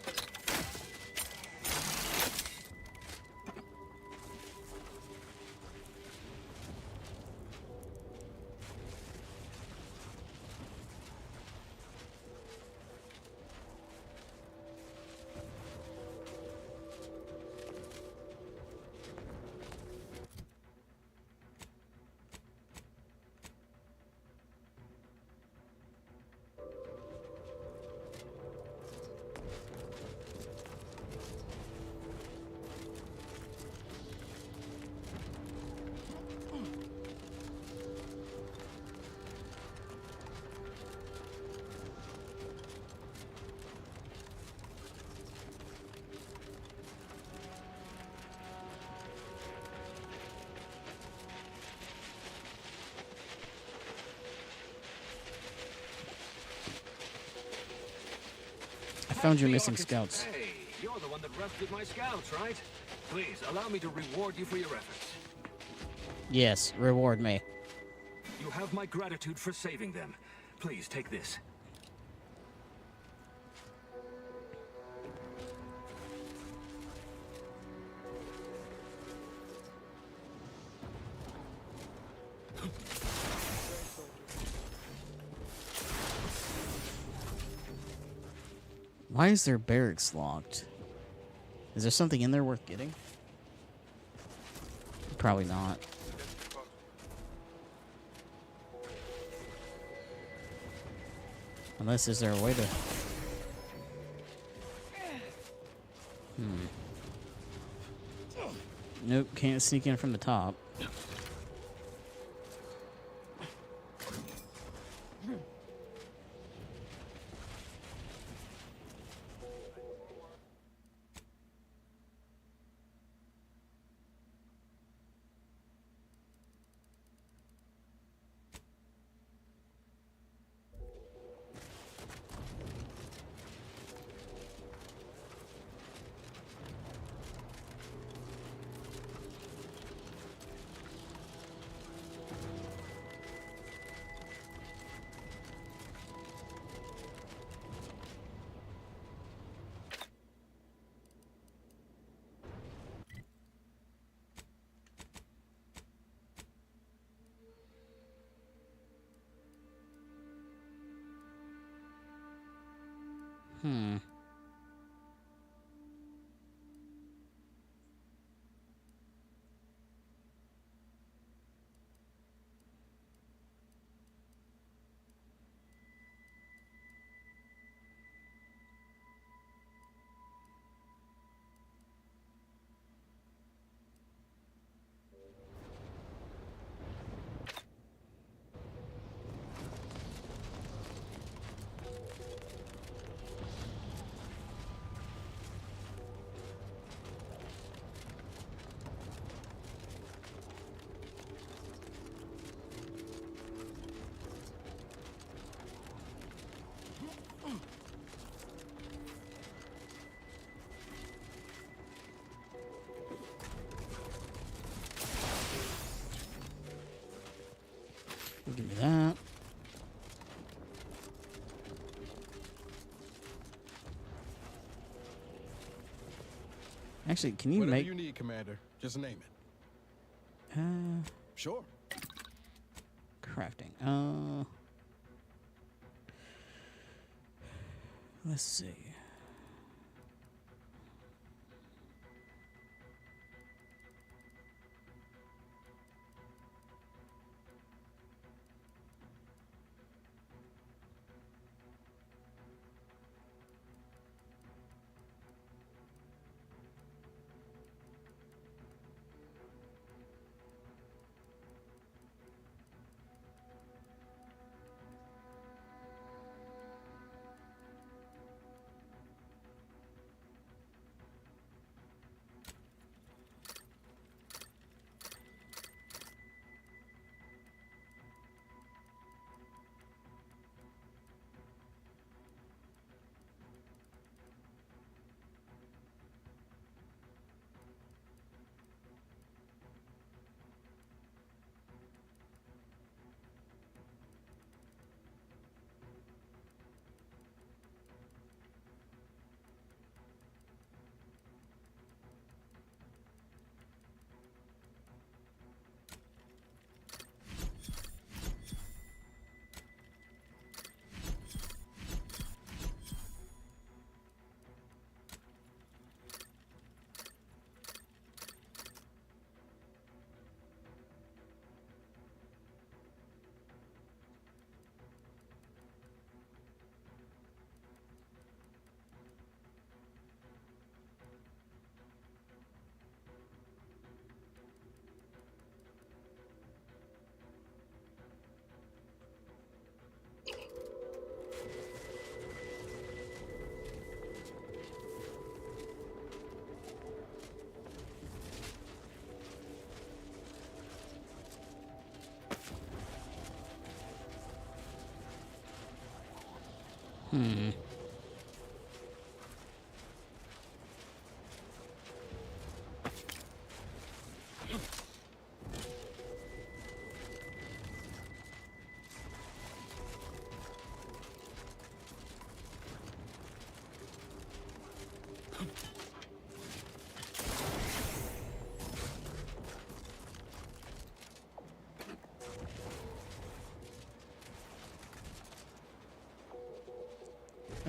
Found your missing scouts. Hey, you're the one that rescued my scouts, right? Please, allow me to reward you for your efforts. Yes, reward me. You have my gratitude for saving them. Please take this. Why is their barracks locked? Is there something in there worth getting? Probably not. Unless, is there a way to... Nope, can't sneak in from the top. Give me that. Actually, can you Whatever make... you need, Commander. Just name it. Sure. Crafting. Let's see.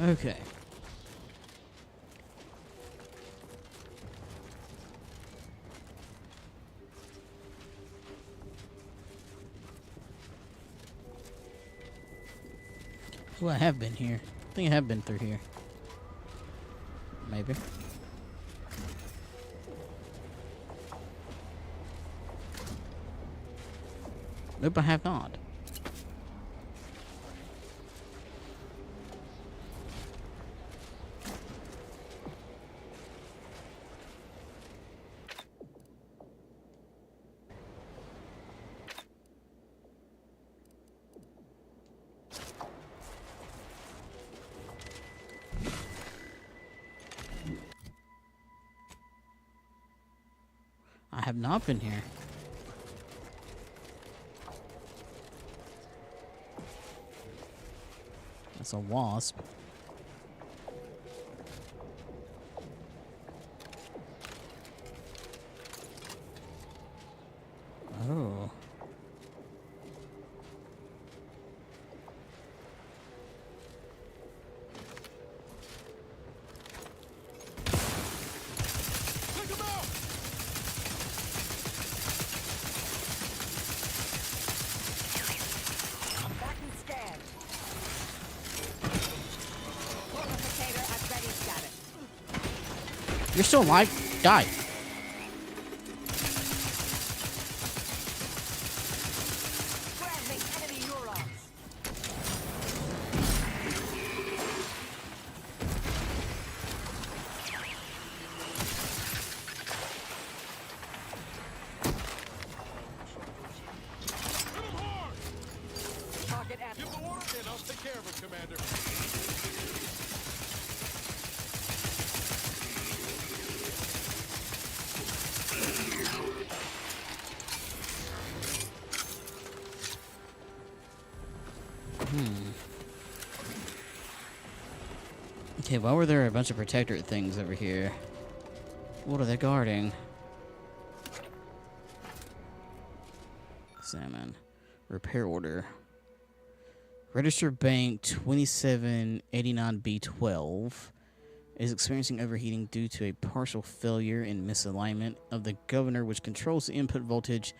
Okay. Oh, I have been here. I think I have been through here. Maybe. Nope, I have not. I have not been here. That's a wasp. Oh. You're still alive? Die. Give the order and I'll take care of him, Commander. Okay, why were there a bunch of protectorate things over here? What are they guarding? Examine. Repair order. Register bank 2789B12 is experiencing overheating due to a partial failure and misalignment of the governor which controls the input voltage.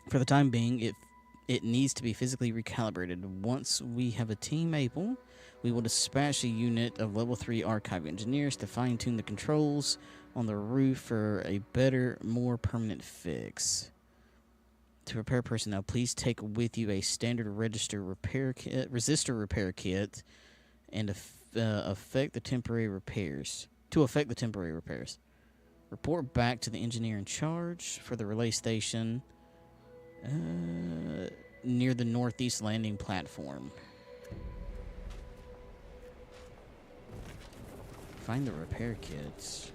For the time being, it needs to be physically recalibrated. Once we have a team able, we will dispatch a unit of level 3 archive engineers to fine-tune the controls on the roof for a better, more permanent fix. To prepare personnel, please take with you a standard resistor repair kit and affect the temporary repairs. Report back to the engineer in charge for the relay station near the northeast landing platform. Find the repair kits.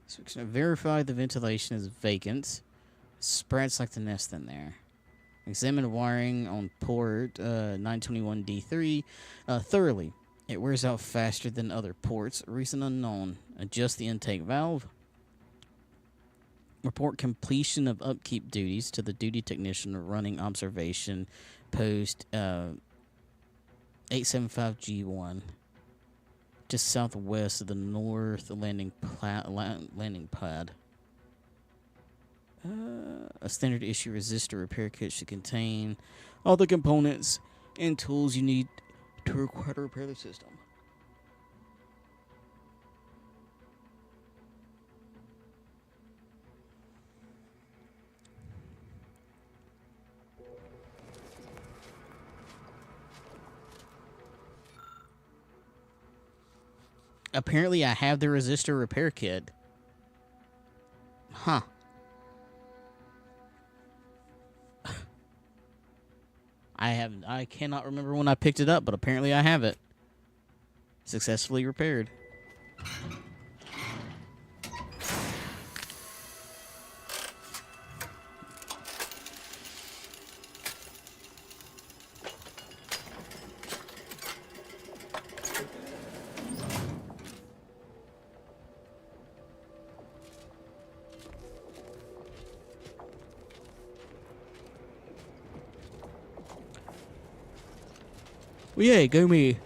So we can verify the ventilation is vacant. Sprats like to nest in there. Examine wiring on port 921D3 thoroughly. It wears out faster than other ports. Reason unknown. Adjust the intake valve. Report completion of upkeep duties to the duty technician running observation post 875G1. Just southwest of the north landing pad. A standard issue resistor repair kit should contain all the components and tools you need to repair the system. Apparently, I have the resistor repair kit. Huh. I cannot remember when I picked it up, but apparently I have it. Successfully repaired. Well, yay, go me.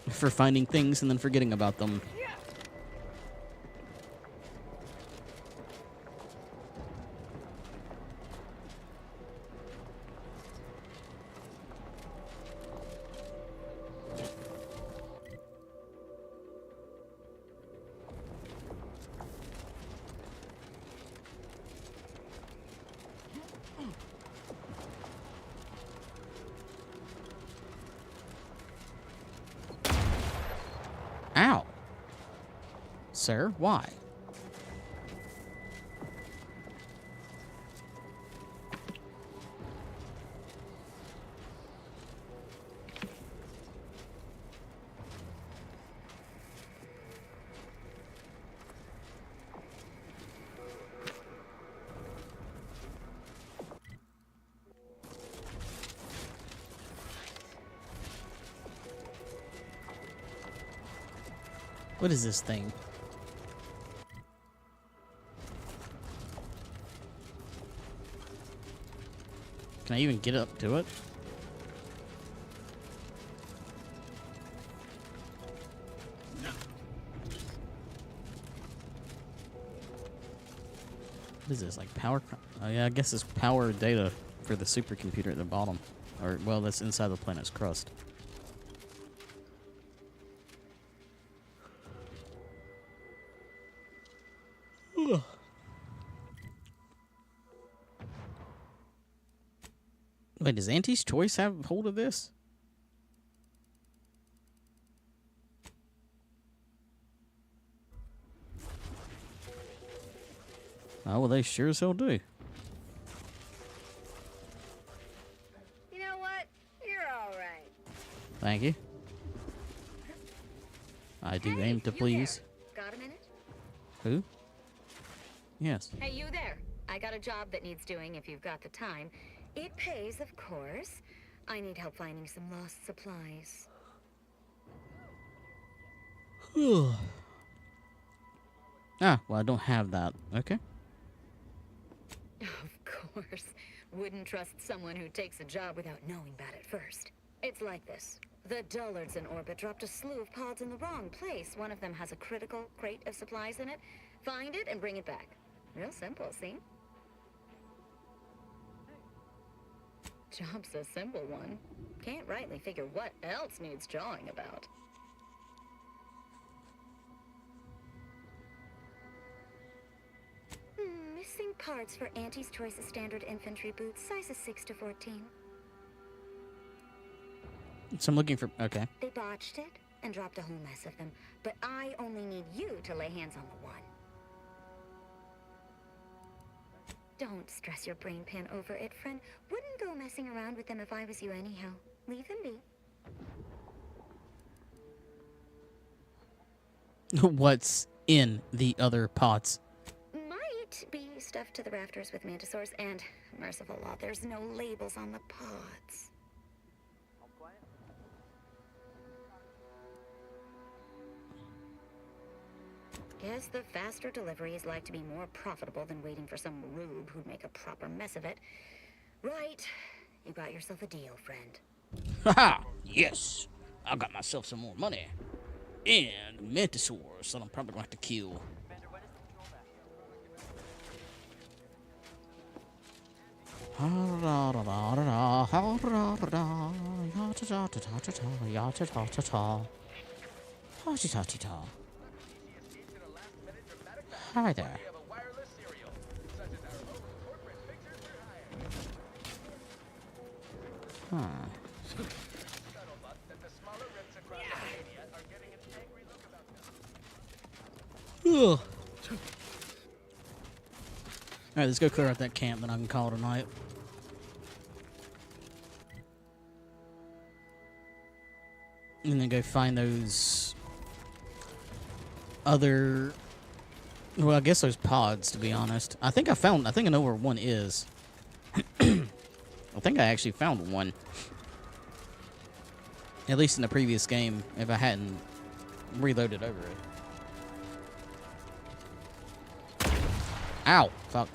For finding things and then forgetting about them. Ow. Sir, why? What is this thing? Can I even get up to it? What is this, like power? Oh yeah, I guess it's power data for the supercomputer at the bottom. Or, well, that's inside the planet's crust. Wait, does Auntie's Choice have hold of this? Oh, well, they sure as hell do. You know what? You're all right. Thank you. I do aim to please. Got a minute? Who? Yes. Hey, you there. I got a job that needs doing if you've got the time. It pays, of course. I need help finding some lost supplies. Ah, well, I don't have that. Okay. Of course. Wouldn't trust someone who takes a job without knowing about it first. It's like this. The dullards in orbit dropped a slew of pods in the wrong place. One of them has a critical crate of supplies in it. Find it and bring it back. Real simple, see? Job's a simple one. Can't rightly figure what else needs jawing about. Missing parts for Auntie's Choice of standard infantry boots, sizes 6 to 14. So I'm looking for... Okay. They botched it and dropped a whole mess of them, but I only need you to lay hands on the one. Don't stress your brain pan over it, friend. Wouldn't go messing around with them if I was you anyhow. Leave them be. What's in the other pots? might be stuffed to the rafters with mantisaurs, and merciful law, there's no labels on the pods. Guess the faster deliveries like to be more profitable than waiting for some rube who'd make a proper mess of it. Right. You got yourself a deal, friend. Haha! Yes! I got myself some more money. And mantisaurs that I'm probably going to have to kill. Hi there. Huh. Ugh. Alright, let's go clear out that camp, then I can call it a night. And then go find those other, well, I guess those pods, to be honest. I think I know where one is. I think I actually found one. At least in the previous game, if I hadn't reloaded over it. Ow! Fuck.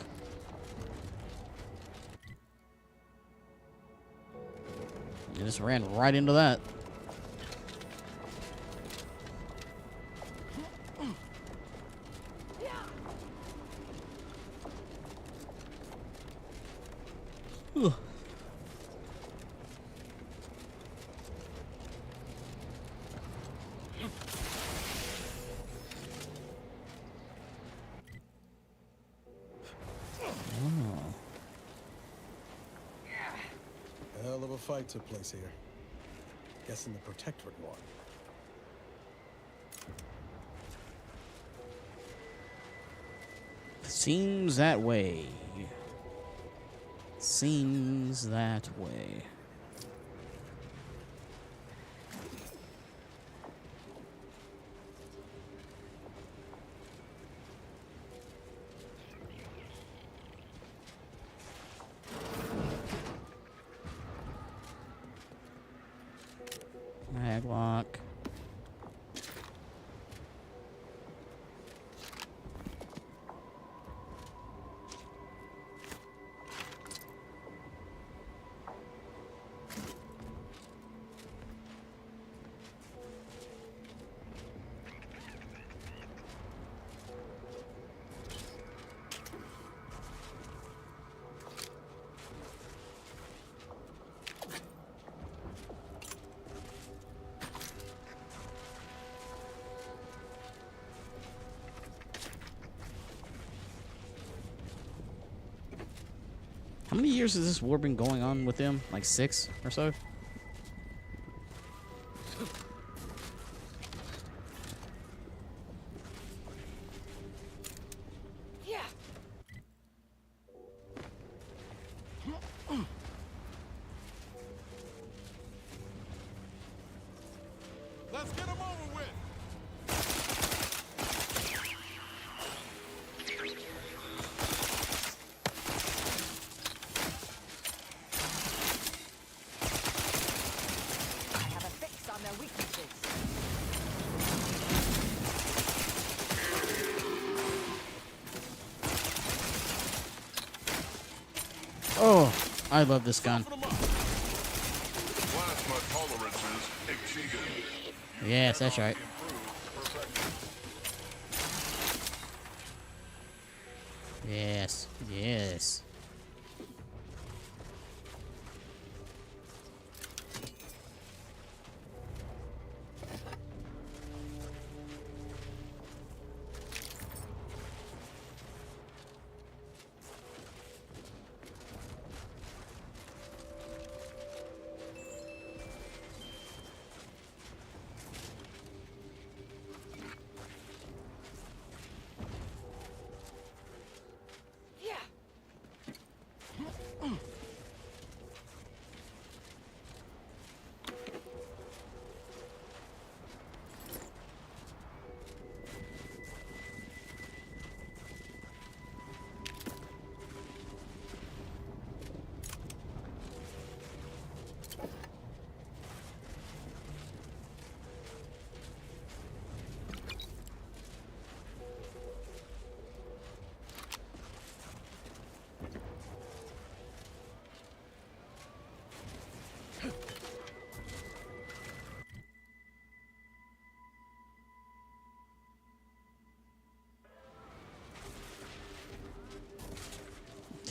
I just ran right into that. Ugh. Hell of a fight took place here. Guessing the Protectorate won. Seems that way. Seems that way. Maglock. How many years has this war been going on with them? Like 6 or so? Yeah. Let's get him over with. Oh, I love this gun. Yes, that's right. Yes, yes.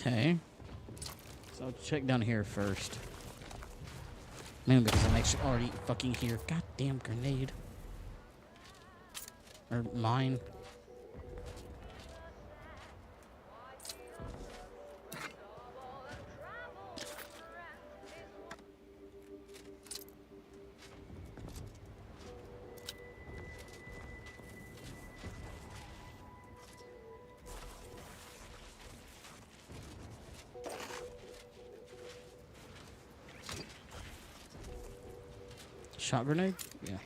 Okay. So I'll check down here first. Maybe because I'm actually already fucking here. Goddamn grenade. Or mine. Shot grenade? Yeah.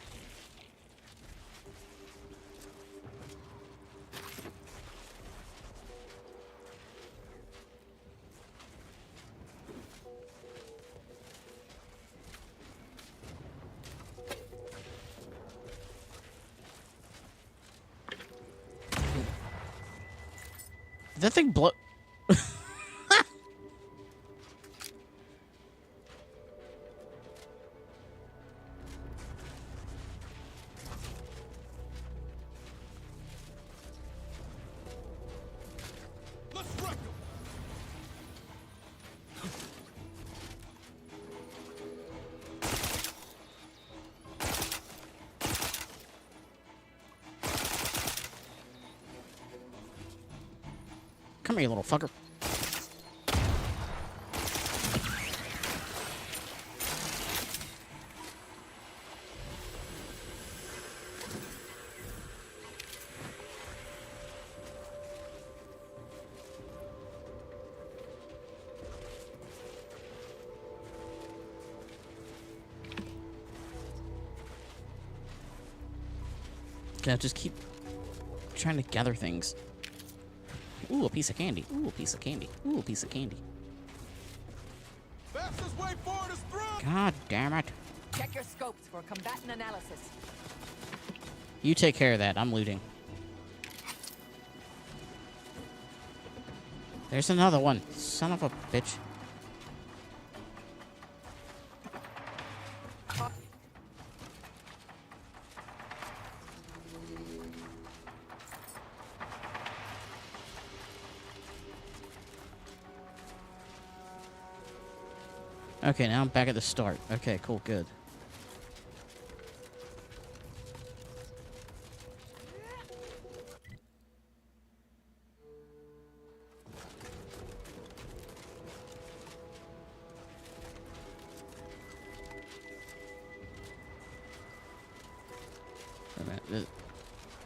Did that thing blow? Come here, you little fucker. Okay, I'll just keep trying to gather things. Ooh, a piece of candy. Ooh, a piece of candy. Ooh, a piece of candy. Fastest way forward is through. God damn it. Check your scopes for combatant analysis. You take care of that. I'm looting. There's another one. Son of a bitch. Okay, now I'm back at the start. Okay, cool, good. Wait a minute.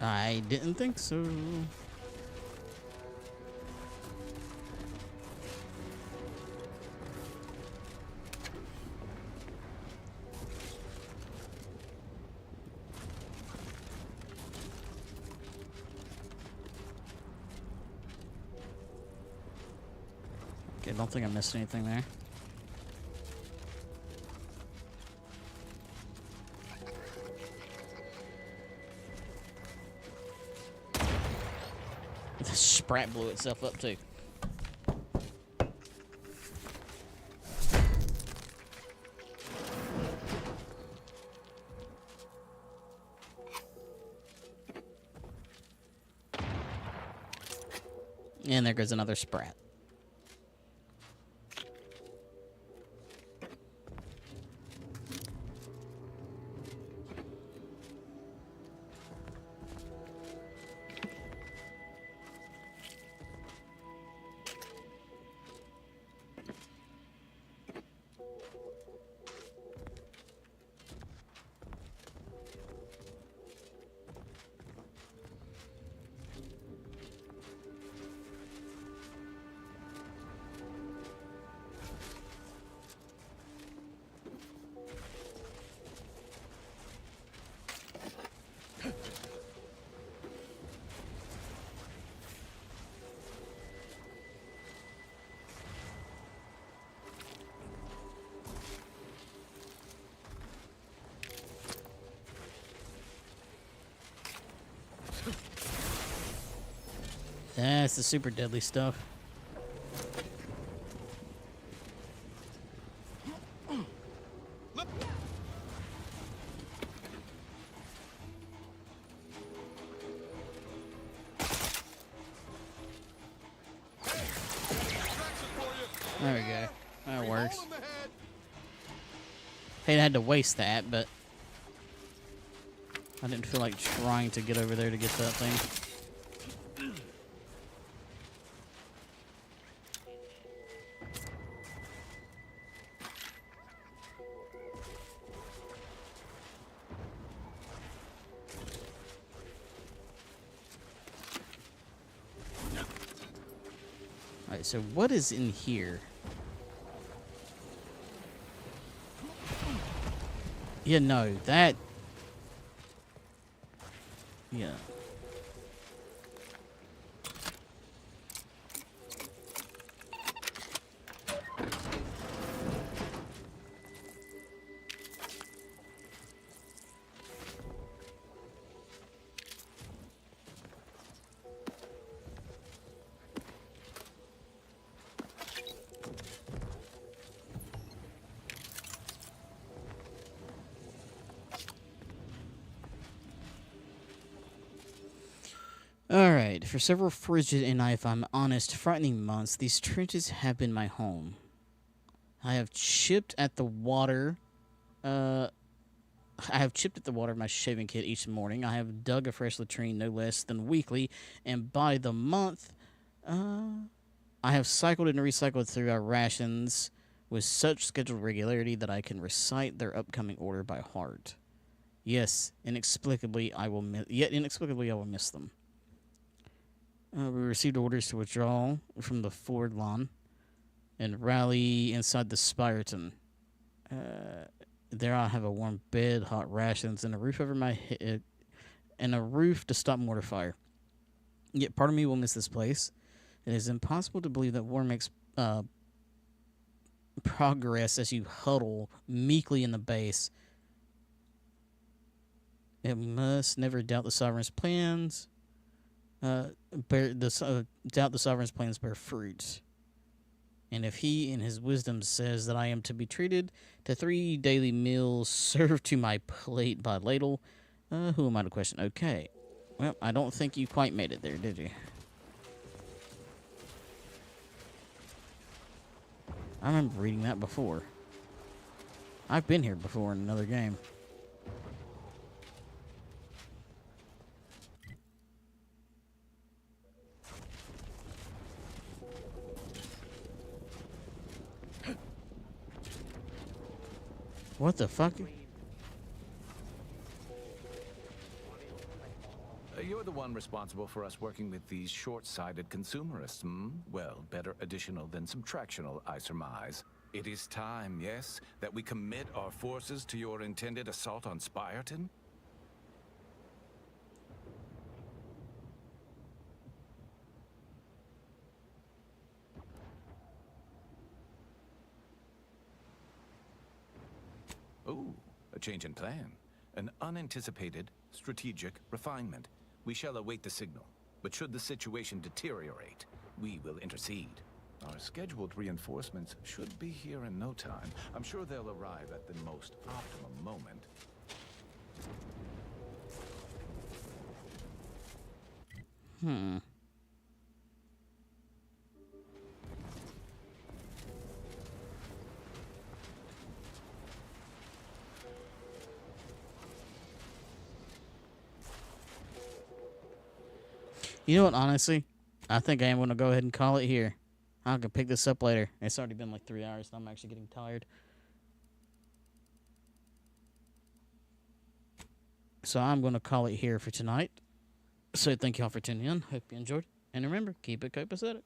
I didn't think so. I don't think I missed anything there. The Sprat blew itself up too. And there goes another Sprat. That's the super deadly stuff. Hey, I had to waste that, but I didn't feel like trying to get over there to get that thing. Alright, so what is in here? Yeah, no, that... Yeah. Alright, for several frigid and, if I'm honest, frightening months, these trenches have been my home. I have chipped at the water. I have chipped at the water of my shaving kit each morning. I have dug a fresh latrine no less than weekly, and by the month, I have cycled and recycled through our rations with such scheduled regularity that I can recite their upcoming order by heart. Yes, inexplicably I will miss them. We received orders to withdraw from the Ford lawn and rally inside the Spiraton. There I have a warm bed, hot rations, and a roof over my head, and a roof to stop mortar fire. Yet part of me will miss this place. It is impossible to believe that war makes progress as you huddle meekly in the base. It must never doubt the sovereign's plans. Doubt the sovereign's plans bear fruit. And if he in his wisdom says that I am to be treated to 3 daily meals served to my plate by ladle, who am I to question? Okay. Well, I don't think you quite made it there, did you? I remember reading that before. I've been here before in another game. What the fuck? You're the one responsible for us working with these short-sighted consumerists, hmm? Well, better additional than subtractional, I surmise. It is time, yes, that we commit our forces to your intended assault on Spiraton? Ooh, a change in plan. An unanticipated, strategic refinement. We shall await the signal, but should the situation deteriorate, we will intercede. Our scheduled reinforcements should be here in no time. I'm sure they'll arrive at the most optimum moment. You know what, honestly? I think I am going to go ahead and call it here. I can pick this up later. It's already been like 3 hours, and I'm actually getting tired. So I'm going to call it here for tonight. So thank y'all for tuning in. Hope you enjoyed. And remember, keep it copacetic.